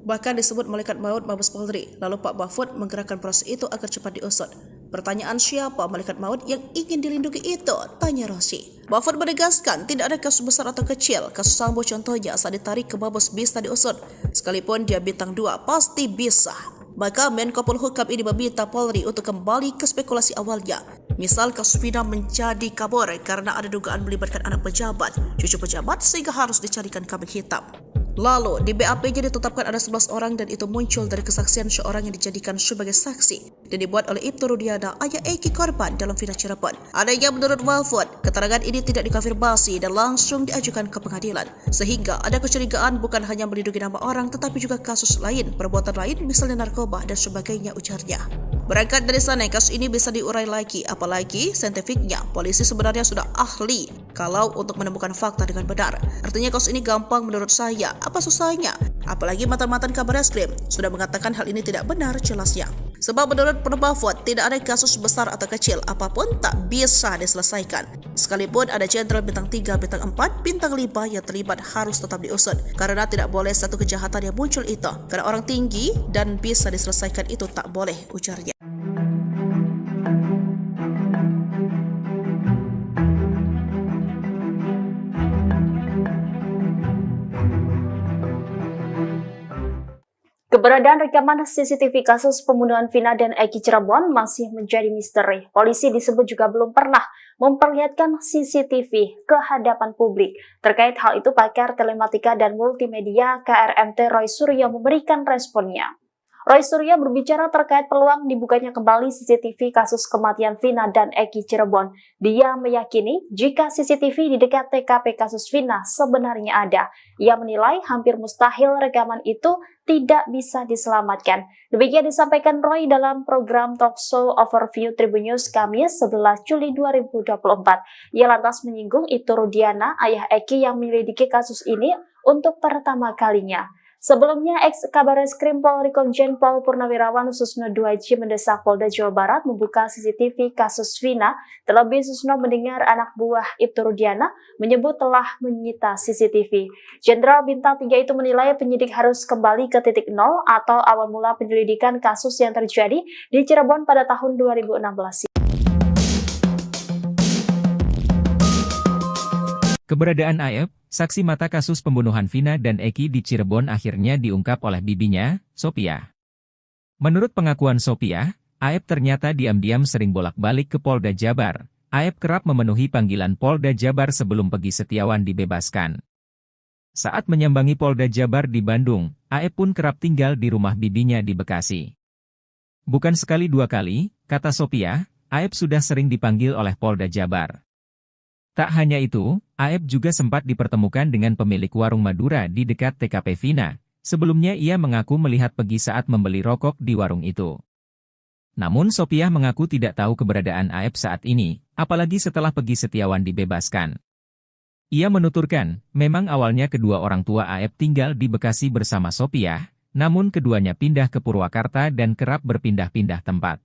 Bahkan disebut malaikat maut Mabes Polri. Lalu Pak Mahfud menggerakkan proses itu agar cepat diusut. Pertanyaan siapa malaikat maut yang ingin dilindungi itu? Tanya Rosi. Mahfud menegaskan tidak ada kasus besar atau kecil. Kasus Sambo contohnya saat ditarik ke Mabes bisa diusut. Sekalipun dia bintang 2 pasti bisa. Maka Menko Polhukam ini meminta Polri untuk kembali ke spekulasi awalnya. Misal kasus Vina menjadi kabur karena ada dugaan melibatkan anak pejabat, cucu pejabat sehingga harus dicarikan kambing hitam. Lalu, di BAP-nya ditetapkan ada 11 orang dan itu muncul dari kesaksian seorang yang dijadikan sebagai saksi dan dibuat oleh Ibtu Rudiana, ayah Eki korban dalam Vina Cirebon. Adanya menurut Mahfud, keterangan ini tidak dikonfirmasi dan langsung diajukan ke pengadilan. Sehingga ada kecurigaan bukan hanya melindungi nama orang tetapi juga kasus lain, perbuatan lain misalnya narkoba dan sebagainya, ujarnya. Berangkat dari sana, kasus ini bisa diurai lagi, apalagi saintifiknya. Polisi sebenarnya sudah ahli kalau untuk menemukan fakta dengan benar. Artinya kasus ini gampang menurut saya. Apa susahnya? Apalagi mantan-mantan Kabar Eskrim sudah mengatakan hal ini tidak benar jelasnya. Sebab menurut Mahfud tidak ada kasus besar atau kecil apapun tak bisa diselesaikan. Sekalipun ada Jenderal Bintang 3, Bintang 4, Bintang 5 yang terlibat harus tetap diusut. Karena tidak boleh satu kejahatan yang muncul itu. Karena orang tinggi dan bisa diselesaikan itu tak boleh, ujarnya. Keberadaan rekaman CCTV kasus pembunuhan Vina dan Eki Cirebon masih menjadi misteri. Polisi disebut juga belum pernah memperlihatkan CCTV ke hadapan publik. Terkait hal itu, pakar telematika dan multimedia KRMT Roy Suryo memberikan responnya. Roy Suryo berbicara terkait peluang dibukanya kembali CCTV kasus kematian Vina dan Eki Cirebon. Dia meyakini jika CCTV di dekat TKP kasus Vina sebenarnya ada. Ia menilai hampir mustahil rekaman itu tidak bisa diselamatkan. Demikian disampaikan Roy dalam program Talkshow Overview Tribun News Kamis 11 Juli 2024. Ia lantas menyinggung Ibtu Rudiana, ayah Eki yang menyelidiki kasus ini untuk pertama kalinya. Sebelumnya, ex-Kabar Eskrim Polri Komjen Pol Purnawirawan Susno 2J mendesak Polda Jawa Barat membuka CCTV kasus Vina. Terlebih Susno mendengar anak buah Ibtu Rudiana menyebut telah menyita CCTV. Jenderal Bintang 3 itu menilai penyidik harus kembali ke titik nol atau awal mula penyelidikan kasus yang terjadi di Cirebon pada tahun 2016. Keberadaan Aep, saksi mata kasus pembunuhan Vina dan Eki di Cirebon akhirnya diungkap oleh bibinya, Sophia. Menurut pengakuan Sophia, Aep ternyata diam-diam sering bolak-balik ke Polda Jabar. Aep kerap memenuhi panggilan Polda Jabar sebelum Peggy Setiawan dibebaskan. Saat menyambangi Polda Jabar di Bandung, Aep pun kerap tinggal di rumah bibinya di Bekasi. Bukan sekali dua kali, kata Sophia, Aep sudah sering dipanggil oleh Polda Jabar. Tak hanya itu, Aep juga sempat dipertemukan dengan pemilik warung Madura di dekat TKP Vina. Sebelumnya ia mengaku melihat Peggy saat membeli rokok di warung itu. Namun Sophia mengaku tidak tahu keberadaan Aep saat ini, apalagi setelah Peggy Setiawan dibebaskan. Ia menuturkan, memang awalnya kedua orang tua Aep tinggal di Bekasi bersama Sophia, namun keduanya pindah ke Purwakarta dan kerap berpindah-pindah tempat.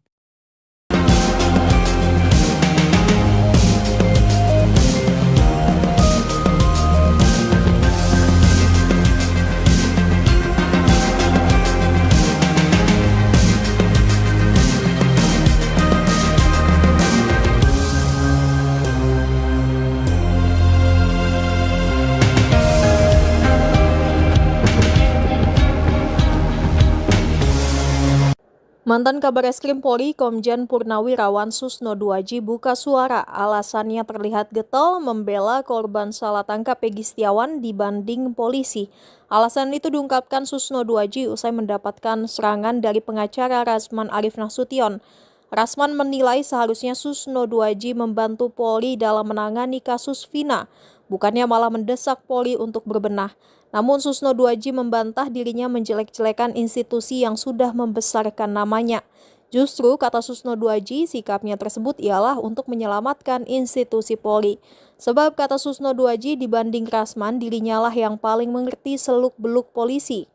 Mantan Kabar Eskrim Polri Komjen Purnawirawan Susno 2J buka suara, alasannya terlihat getol membela korban salah tangkap Peggy Setiawan dibanding polisi. Alasan itu diungkapkan Susno 2J usai mendapatkan serangan dari pengacara Rasman Arif Nasution. Rasman menilai seharusnya Susno 2J membantu Polri dalam menangani kasus Vina, bukannya malah mendesak Polri untuk berbenah. Namun Susno 2J membantah dirinya menjelek-jelekan institusi yang sudah membesarkan namanya. Justru, kata Susno 2J, sikapnya tersebut ialah untuk menyelamatkan institusi Polri. Sebab, kata Susno 2J, dibanding Rasman, dirinya lah yang paling mengerti seluk-beluk polisi.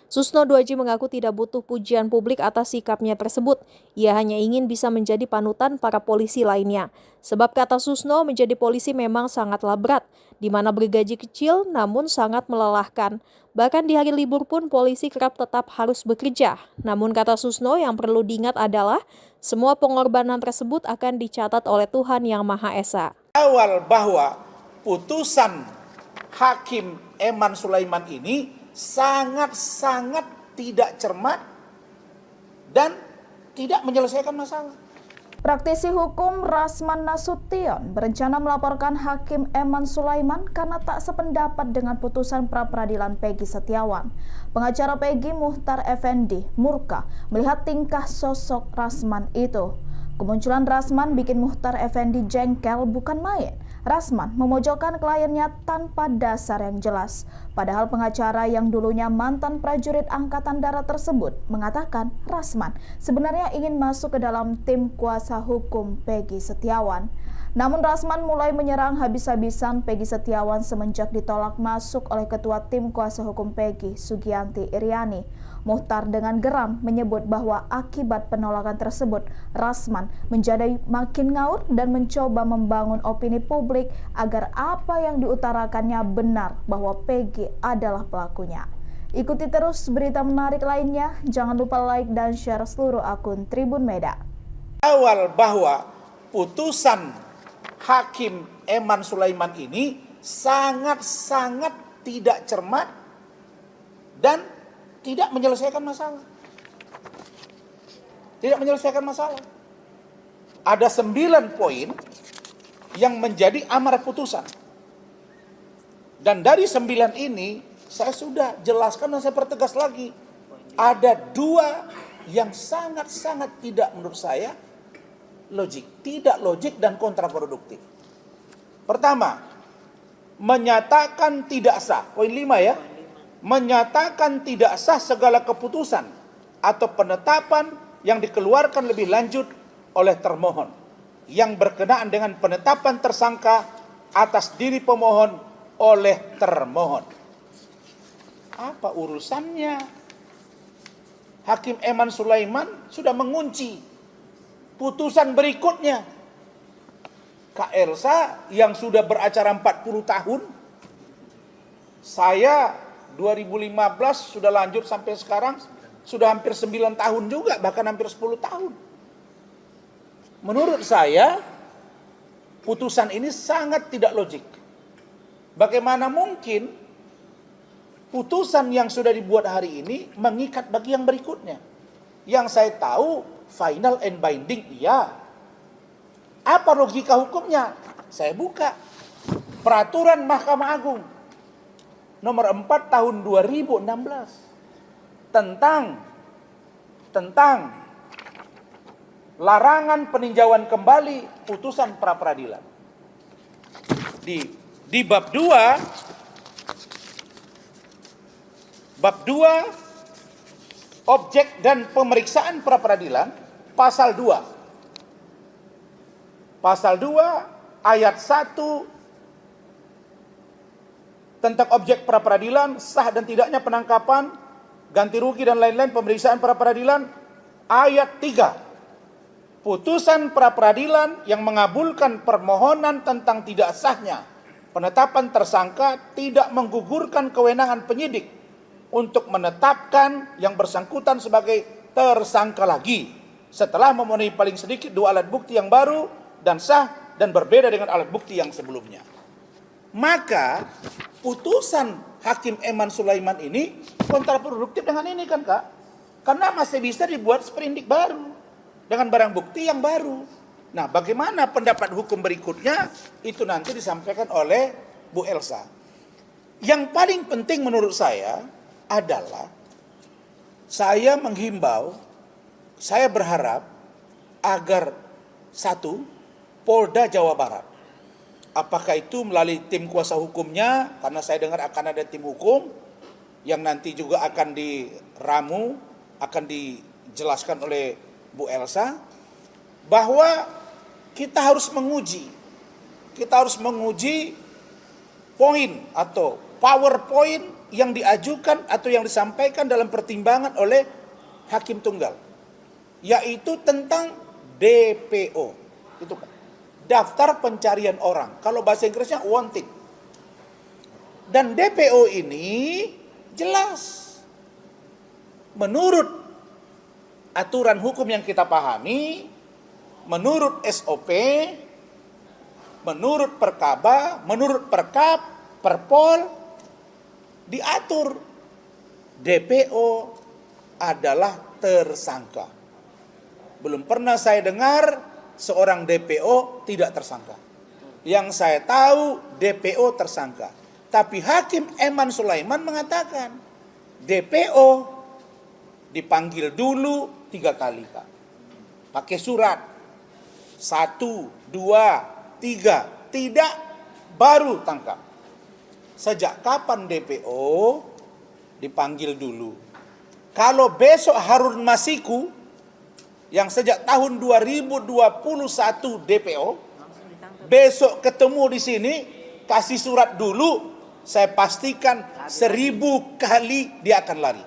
Susno 2J mengaku tidak butuh pujian publik atas sikapnya tersebut. Ia hanya ingin bisa menjadi panutan para polisi lainnya. Sebab kata Susno, menjadi polisi memang sangatlah berat, di mana bergaji kecil namun sangat melelahkan. Bahkan di hari libur pun polisi kerap tetap harus bekerja. Namun kata Susno, yang perlu diingat adalah semua pengorbanan tersebut akan dicatat oleh Tuhan Yang Maha Esa. Awal bahwa putusan Hakim Eman Sulaiman ini sangat-sangat tidak cermat dan tidak menyelesaikan masalah. Praktisi hukum Rasman Nasution berencana melaporkan Hakim Eman Sulaiman karena tak sependapat dengan putusan pra-peradilan Peggy Setiawan. Pengacara Peggy, Muhtar Effendi, murka melihat tingkah sosok Rasman itu. Kemunculan Rasman bikin Muhtar Effendi jengkel bukan main. Rasman memojokkan kliennya tanpa dasar yang jelas. Padahal pengacara yang dulunya mantan prajurit Angkatan Darat tersebut mengatakan Rasman sebenarnya ingin masuk ke dalam tim kuasa hukum Peggy Setiawan. Namun Rasman mulai menyerang habis-habisan Peggy Setiawan semenjak ditolak masuk oleh Ketua Tim Kuasa Hukum Peggy, Sugianti Iriani. Muhtar dengan geram menyebut bahwa akibat penolakan tersebut, Rasman menjadi makin ngaur dan mencoba membangun opini publik agar apa yang diutarakannya benar bahwa Peggy adalah pelakunya. Ikuti terus berita menarik lainnya, jangan lupa like dan share seluruh akun Tribun Meda. Awal bahwa putusan Hakim Eman Sulaiman ini sangat-sangat tidak cermat dan tidak menyelesaikan masalah. Tidak menyelesaikan masalah. Ada 9 poin yang menjadi amar putusan. Dan dari 9 ini saya sudah jelaskan dan saya pertegas lagi. Ada 2 yang sangat-sangat tidak menurut saya logik. Tidak logik dan kontraproduktif. Pertama, menyatakan tidak sah. Poin 5 ya. Menyatakan tidak sah segala keputusan atau penetapan yang dikeluarkan lebih lanjut oleh termohon yang berkenaan dengan penetapan tersangka atas diri pemohon oleh termohon. Apa urusannya? Hakim Eman Sulaiman sudah mengunci putusan berikutnya. Kak Elsa yang sudah beracara 40 tahun, saya 2015 sudah lanjut sampai sekarang, sudah hampir 9 tahun juga, bahkan hampir 10 tahun. Menurut saya, putusan ini sangat tidak logik. Bagaimana mungkin putusan yang sudah dibuat hari ini mengikat bagi yang berikutnya? Yang saya tahu, final and binding, iya. Apa logika hukumnya? Saya buka. Peraturan Mahkamah Agung nomor 4 tahun 2016 tentang larangan peninjauan kembali putusan pra-peradilan. Di bab 2 objek dan pemeriksaan pra-peradilan pasal 2 ayat 1 tentang objek pra-peradilan, sah dan tidaknya penangkapan, ganti rugi dan lain-lain pemeriksaan pra-peradilan. Ayat 3, putusan pra-peradilan yang mengabulkan permohonan tentang tidak sahnya penetapan tersangka tidak menggugurkan kewenangan penyidik untuk menetapkan yang bersangkutan sebagai tersangka lagi setelah memenuhi paling sedikit 2 alat bukti yang baru dan sah dan berbeda dengan alat bukti yang sebelumnya. Maka putusan Hakim Eman Sulaiman ini kontraproduktif dengan ini kan Kak? Karena masih bisa dibuat sprindik baru dengan barang bukti yang baru. Nah, bagaimana pendapat hukum berikutnya itu nanti disampaikan oleh Bu Elsa. Yang paling penting menurut saya adalah saya menghimbau, saya berharap agar satu, Polda Jawa Barat, apakah itu melalui tim kuasa hukumnya, karena saya dengar akan ada tim hukum yang nanti juga akan diramu, akan dijelaskan oleh Bu Elsa, bahwa kita harus menguji poin atau PowerPoint yang diajukan atau yang disampaikan dalam pertimbangan oleh hakim tunggal, yaitu tentang DPO, itu kan, daftar pencarian orang. Kalau bahasa Inggrisnya wanted. Dan DPO ini jelas menurut aturan hukum yang kita pahami, menurut SOP, menurut Perkaba, menurut Perkap, Perpol, diatur DPO adalah tersangka. Belum pernah saya dengar seorang DPO tidak tersangka. Yang saya tahu DPO tersangka. Tapi Hakim Eman Sulaiman mengatakan DPO dipanggil dulu 3 kali, Kak. Pakai surat. 1, 2, 3. Tidak, baru tangkap. Sejak kapan DPO dipanggil dulu? Kalau besok Harun Masiku yang sejak tahun 2021 DPO, besok ketemu di sini, kasih surat dulu, saya pastikan 1000 kali dia akan lari.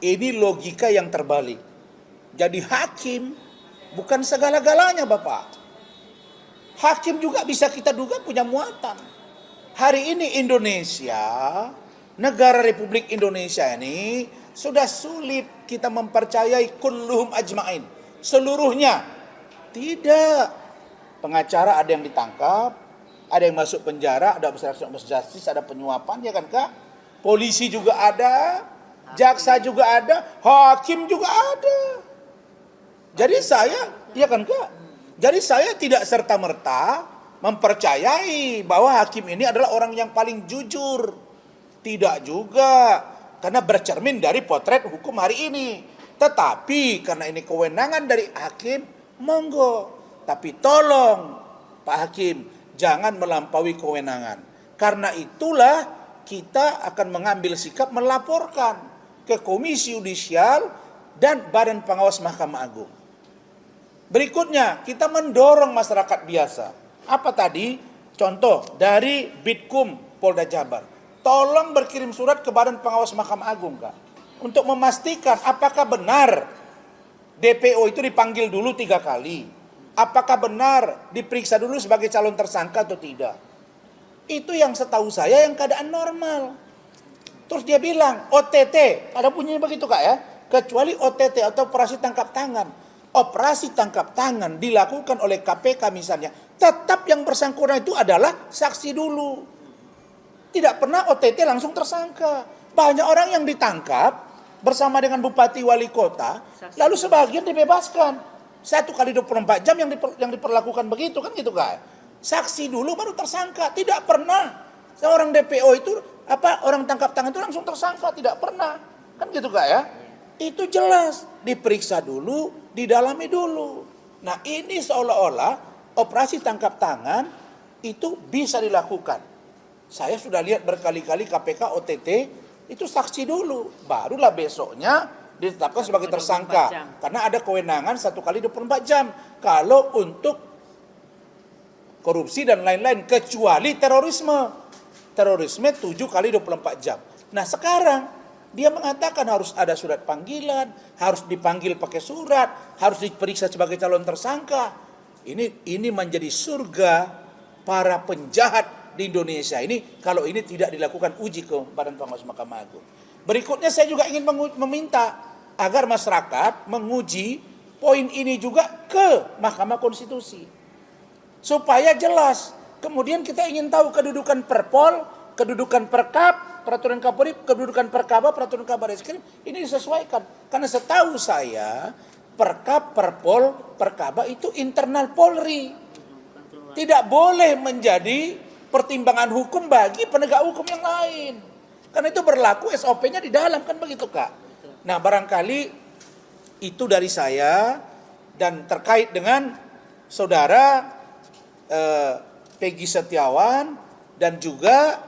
Ini logika yang terbalik. Jadi hakim bukan segala-galanya, Bapak. Hakim juga bisa kita duga punya muatan. Hari ini Indonesia, negara Republik Indonesia ini sudah sulit kita mempercayai kulluhum ajma'in, seluruhnya. Tidak. Pengacara ada yang ditangkap, ada yang masuk penjara, ada obstruction of justice, ada penyuapan, ya kan, Kak? Polisi juga ada, jaksa juga ada, hakim juga ada. Jadi saya, ya kan, Kak? Jadi saya tidak serta-merta mempercayai bahwa hakim ini adalah orang yang paling jujur. Tidak juga, karena bercermin dari potret hukum hari ini. Tetapi karena ini kewenangan dari hakim, monggo. Tapi tolong Pak Hakim, jangan melampaui kewenangan. Karena itulah kita akan mengambil sikap melaporkan ke Komisi Yudisial dan Badan Pengawas Mahkamah Agung. Berikutnya, kita mendorong masyarakat biasa. Apa tadi? Contoh dari Bitkum Polda Jabar. Tolong berkirim surat ke Badan Pengawas Mahkamah Agung, Kak, untuk memastikan apakah benar DPO itu dipanggil dulu 3 kali. Apakah benar diperiksa dulu sebagai calon tersangka atau tidak. Itu yang setahu saya yang keadaan normal. Terus dia bilang OTT, ada punyanya begitu, Kak, ya. Kecuali OTT atau operasi tangkap tangan. Operasi tangkap tangan dilakukan oleh KPK misalnya, tetap yang bersangkutan itu adalah saksi dulu. Tidak pernah OTT langsung tersangka. Banyak orang yang ditangkap bersama dengan bupati wali kota, lalu sebagian dibebaskan. 1 kali 24 jam yang diperlakukan begitu, kan gitu, Kak. Saksi dulu baru tersangka. Tidak pernah seorang DPO itu orang tangkap tangan itu langsung tersangka, tidak pernah. Kan gitu, Kak, ya. Itu jelas diperiksa dulu, didalami dulu. Nah, ini seolah-olah operasi tangkap tangan itu bisa dilakukan. Saya sudah lihat berkali-kali KPK OTT itu saksi dulu, barulah besoknya ditetapkan sebagai tersangka. Karena ada kewenangan 1 kali 24 jam. Kalau untuk korupsi dan lain-lain, kecuali terorisme. Terorisme 7 kali 24 jam. Nah, sekarang dia mengatakan harus ada surat panggilan, harus dipanggil pakai surat, harus diperiksa sebagai calon tersangka. Ini menjadi surga para penjahat di Indonesia ini kalau ini tidak dilakukan uji ke Badan Pengawas Mahkamah Agung. Berikutnya saya juga ingin meminta agar masyarakat menguji poin ini juga ke Mahkamah Konstitusi. Supaya jelas. Kemudian kita ingin tahu kedudukan Perpol, kedudukan Perkap, Peraturan Kapolri, kedudukan Perkaba, Peraturan Kabar Eskrim, ini disesuaikan. Karena setahu saya, Perkap, Perpol, Perkaba itu internal Polri. Tidak boleh menjadi pertimbangan hukum bagi penegak hukum yang lain. Karena itu berlaku SOP-nya di dalam, kan begitu, Kak. Nah, barangkali itu dari saya dan terkait dengan saudara Peggy Setiawan dan juga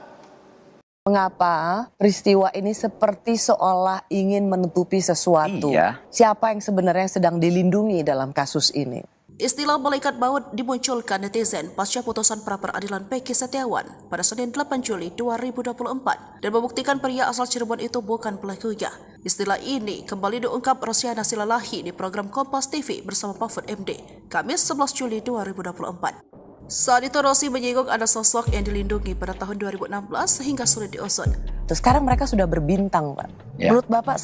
mengapa peristiwa ini seperti seolah ingin menutupi sesuatu. Iya. Siapa yang sebenarnya sedang dilindungi dalam kasus ini? Istilah malaikat maut dimunculkan netizen pasca putusan pra-peradilan Peggy Setiawan pada Senin 8 Juli 2024 dan membuktikan pria asal Cirebon itu bukan pelakunya. Istilah ini kembali diungkap Rosiana Silalahi di program Kompas TV bersama Mahfud MD, Kamis 11 Juli 2024. Saat itu Rosi menyinggung ada sosok yang dilindungi pada tahun 2016 sehingga sulit diusut. Terus sekarang mereka sudah berbintang, Pak. Menurut Bapak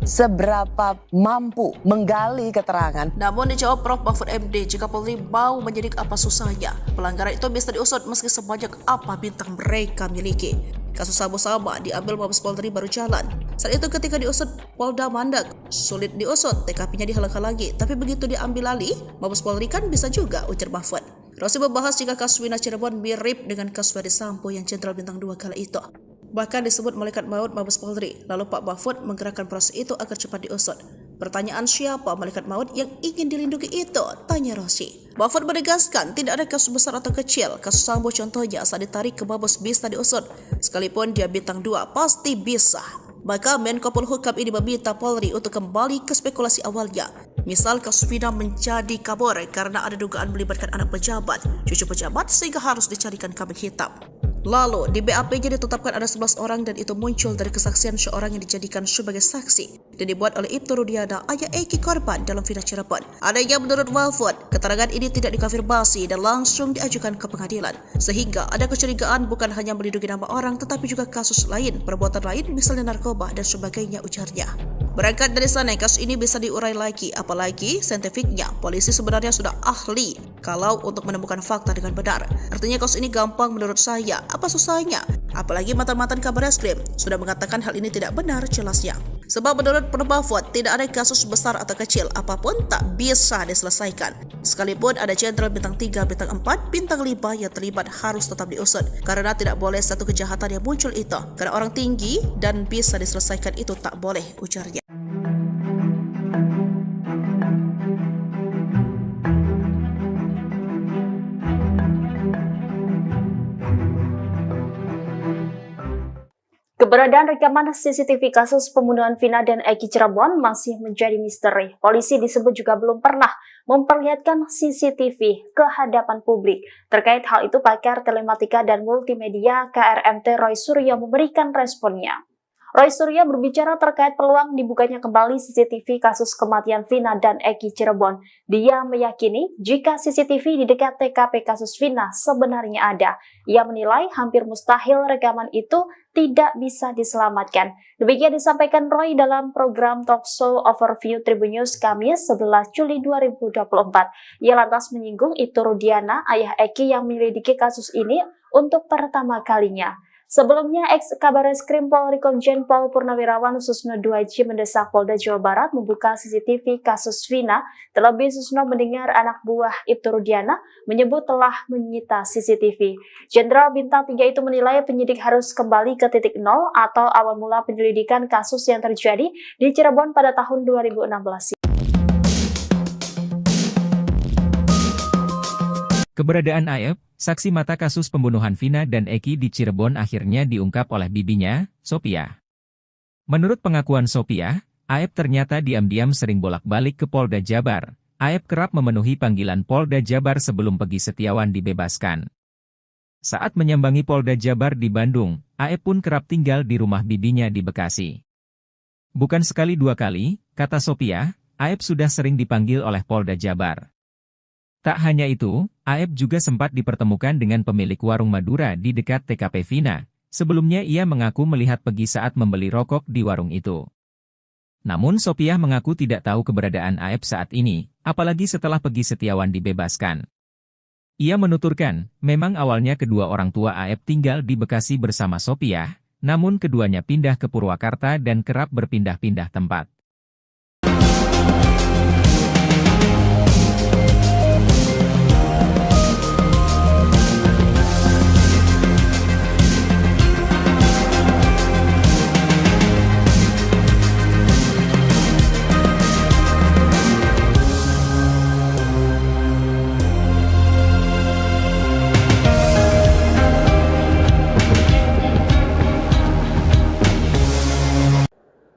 seberapa mampu menggali keterangan? Namun dijawab Prof. Mahfud MD, jika Polri mau menyidik apa susahnya, pelanggaran itu bisa diusut meski sebanyak apa bintang mereka miliki. Kasus sama-sama diambil Mabes Polri baru jalan. Saat itu ketika diusut Polda Mandak, sulit diusut, TKP-nya dihalang-halangi. Tapi begitu diambil alih, Mabes Polri kan bisa juga, ujar Mahfud. Rosi membahas jika kasus Wina Cirebon mirip dengan kasus Ferdi Sambo yang Jenderal Bintang 2 kala itu. Bahkan disebut malaikat maut Mabes Polri. Lalu Pak Mahfud menggerakkan proses itu agar cepat diusut. Pertanyaan siapa malaikat maut yang ingin dilindungi itu? Tanya Rosi. Mahfud menegaskan tidak ada kasus besar atau kecil. Kasus Sambo contohnya saat ditarik ke Mabes bisa diusut. Sekalipun dia bintang 2 pasti bisa. Maka Menko Polhukam ini meminta Polri untuk kembali ke spekulasi awalnya. Misal kasus Vina menjadi kabur karena ada dugaan melibatkan anak pejabat, cucu pejabat sehingga harus dicarikan kambing hitam. Lalu, di BAP-nya ditetapkan ada 11 orang dan itu muncul dari kesaksian seorang yang dijadikan sebagai saksi dan dibuat oleh Ibtu Rudiana, ayah Eki korban dalam Vina Cirebon. Adanya menurut Mahfud, keterangan ini tidak dikonfirmasi dan langsung diajukan ke pengadilan. Sehingga ada kecurigaan bukan hanya melindungi nama orang tetapi juga kasus lain, perbuatan lain misalnya narkoba dan sebagainya, ujarnya. Berangkat dari sana, kasus ini bisa diurai lagi, apalagi saintifiknya. Polisi sebenarnya sudah ahli kalau untuk menemukan fakta dengan benar. Artinya kasus ini gampang menurut saya. Apa susahnya? Apalagi mantan-mantan kabar eskrim sudah mengatakan hal ini tidak benar jelasnya. Sebab menurut Mahfud tidak ada kasus besar atau kecil apapun tak bisa diselesaikan. Sekalipun ada Jenderal Bintang 3, Bintang 4, Bintang 5 yang terlibat harus tetap diusut. Karena tidak boleh satu kejahatan yang muncul itu. Karena orang tinggi dan bisa diselesaikan itu tak boleh, ujarnya. Keberadaan rekaman CCTV kasus pembunuhan Vina dan Eki Cirebon masih menjadi misteri. Polisi disebut juga belum pernah memperlihatkan CCTV ke hadapan publik. Terkait hal itu, pakar telematika dan multimedia KRMT Roy Suryo memberikan responnya. Roy Suryo berbicara terkait peluang dibukanya kembali CCTV kasus kematian Vina dan Eki Cirebon. Dia meyakini jika CCTV di dekat TKP kasus Vina sebenarnya ada. Ia menilai hampir mustahil rekaman itu tidak bisa diselamatkan. Demikian disampaikan Roy dalam program Talkshow Overview Tribun News Kamis 11 Juli 2024. Ia lantas menyinggung Ibtu Rudiana, ayah Eki yang menyelidiki kasus ini untuk pertama kalinya. Sebelumnya, ex-Kabareskrim Polri Komjen Pol Purnawirawan Susno 2J mendesak Polda Jawa Barat membuka CCTV kasus Vina. Terlebih Susno mendengar anak buah Ibtu Rudiana menyebut telah menyita CCTV. Jenderal Bintang 3 itu menilai penyidik harus kembali ke titik nol atau awal mula penyelidikan kasus yang terjadi di Cirebon pada tahun 2016. Keberadaan Aep, saksi mata kasus pembunuhan Vina dan Eki di Cirebon akhirnya diungkap oleh bibinya, Sophia. Menurut pengakuan Sophia, Aep ternyata diam-diam sering bolak-balik ke Polda Jabar. Aep kerap memenuhi panggilan Polda Jabar sebelum Peggy Setiawan dibebaskan. Saat menyambangi Polda Jabar di Bandung, Aep pun kerap tinggal di rumah bibinya di Bekasi. Bukan sekali dua kali, kata Sophia, Aep sudah sering dipanggil oleh Polda Jabar. Tak hanya itu, Aep juga sempat dipertemukan dengan pemilik warung Madura di dekat TKP Vina. Sebelumnya ia mengaku melihat Peggy saat membeli rokok di warung itu. Namun Sophia mengaku tidak tahu keberadaan Aep saat ini, apalagi setelah Peggy Setiawan dibebaskan. Ia menuturkan, memang awalnya kedua orang tua Aep tinggal di Bekasi bersama Sophia, namun keduanya pindah ke Purwakarta dan kerap berpindah-pindah tempat.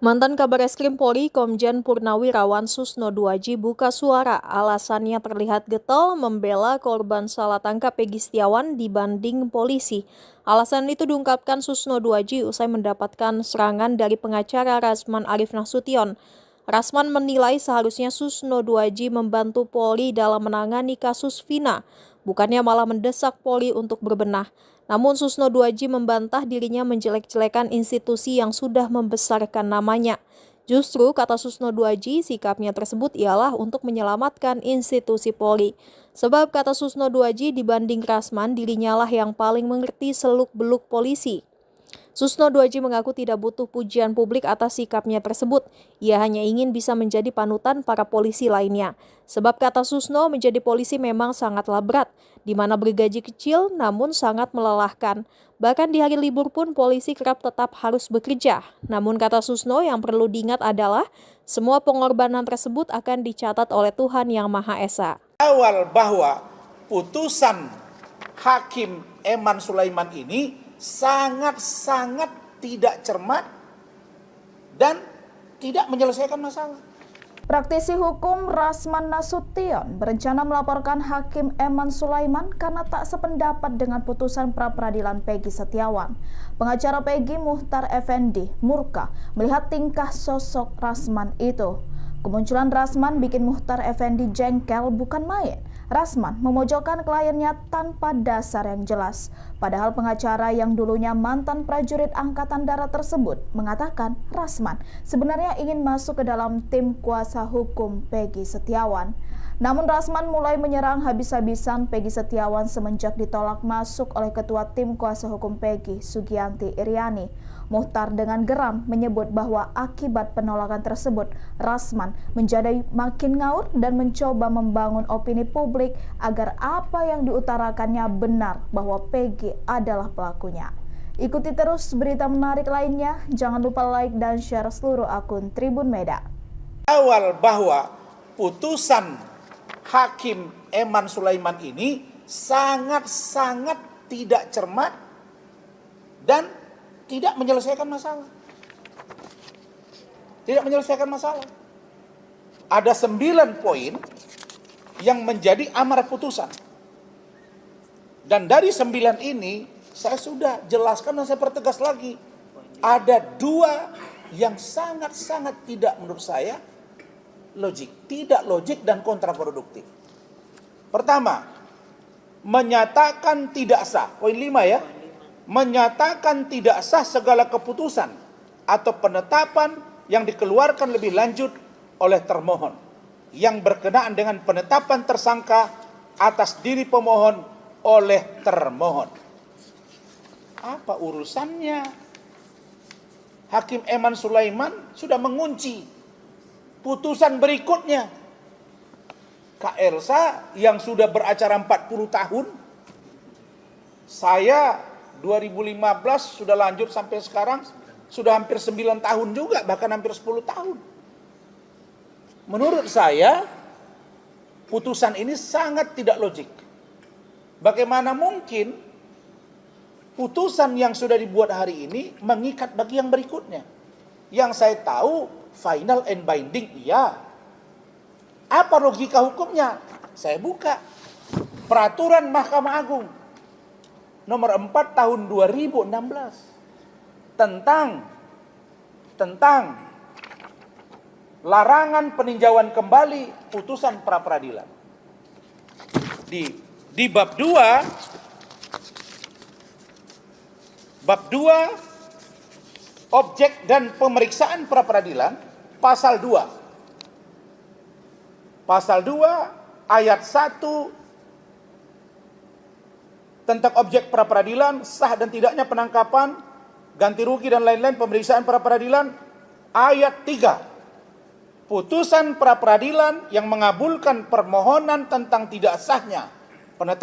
Mantan Kabar Eskrim Polri Komjen Purnawirawan Susno 2J buka suara, alasannya terlihat getol membela korban salah tangkap Peggy Setiawan dibanding polisi. Alasan itu diungkapkan Susno 2J usai mendapatkan serangan dari pengacara Rasman Arif Nasution. Rasman menilai seharusnya Susno 2J membantu Polri dalam menangani kasus Vina, bukannya malah mendesak Polri untuk berbenah. Namun Susno 2J membantah dirinya menjelek-jelekan institusi yang sudah membesarkan namanya. Justru, kata Susno 2J, sikapnya tersebut ialah untuk menyelamatkan institusi Polri. Sebab kata Susno 2J dibanding Rasman, dirinya lah yang paling mengerti seluk-beluk polisi. Susno 2J mengaku tidak butuh pujian publik atas sikapnya tersebut. Ia hanya ingin bisa menjadi panutan para polisi lainnya. Sebab kata Susno, menjadi polisi memang sangatlah berat, di mana bergaji kecil namun sangat melelahkan. Bahkan di hari libur pun polisi kerap tetap harus bekerja. Namun kata Susno, yang perlu diingat adalah semua pengorbanan tersebut akan dicatat oleh Tuhan Yang Maha Esa. Awal bahwa putusan Hakim Eman Sulaiman ini sangat-sangat tidak cermat dan tidak menyelesaikan masalah. Praktisi hukum Rasman Nasution berencana melaporkan Hakim Eman Sulaiman karena tak sependapat dengan putusan pra-peradilan Peggy Setiawan. Pengacara Peggy Muhtar Effendi murka melihat tingkah sosok Rasman itu. Kemunculan Rasman bikin Muhtar Effendi jengkel bukan main. Rasman memojokkan kliennya tanpa dasar yang jelas. Padahal pengacara yang dulunya mantan prajurit Angkatan Darat tersebut mengatakan Rasman sebenarnya ingin masuk ke dalam tim kuasa hukum Peggy Setiawan. Namun Rasman mulai menyerang habis-habisan Peggy Setiawan semenjak ditolak masuk oleh Ketua Tim Kuasa Hukum Peggy, Sugianti Iriani. Muhtar dengan geram menyebut bahwa akibat penolakan tersebut, Rasman menjadi makin ngaur dan mencoba membangun opini publik agar apa yang diutarakannya benar bahwa Peggy adalah pelakunya. Ikuti terus berita menarik lainnya, jangan lupa like dan share seluruh akun Tribun Meda. Awal bahwa putusan Hakim Eman Sulaiman ini sangat-sangat tidak cermat dan tidak menyelesaikan masalah. Tidak menyelesaikan masalah. Ada 9 poin yang menjadi amar putusan. Dan dari 9 ini saya sudah jelaskan dan saya pertegas lagi. Ada 2 yang sangat-sangat tidak menurut saya logik. Tidak logik dan kontraproduktif. Pertama, menyatakan tidak sah. Poin 5 ya. Menyatakan tidak sah segala keputusan atau penetapan yang dikeluarkan lebih lanjut oleh termohon yang berkenaan dengan penetapan tersangka atas diri pemohon oleh termohon. Apa urusannya? Hakim Eman Sulaiman sudah mengunci putusan berikutnya. Kak Elsa yang sudah beracara 40 tahun, saya 2015 sudah lanjut sampai sekarang, sudah hampir 9 tahun juga, bahkan hampir 10 tahun. Menurut saya, putusan ini sangat tidak logik. Bagaimana mungkin putusan yang sudah dibuat hari ini mengikat bagi yang berikutnya? Yang saya tahu, final and binding, iya. Apa logika hukumnya? Saya buka. Peraturan Mahkamah Agung nomor 4 tahun 2016 tentang larangan peninjauan kembali putusan pra-peradilan. Di bab 2 objek dan pemeriksaan pra-peradilan pasal 2 ayat 1 tentang objek pra-peradilan, sah dan tidaknya penangkapan, ganti rugi dan lain-lain pemeriksaan pra-peradilan. Ayat 3, putusan pra-peradilan yang mengabulkan permohonan tentang tidak sahnya penetapan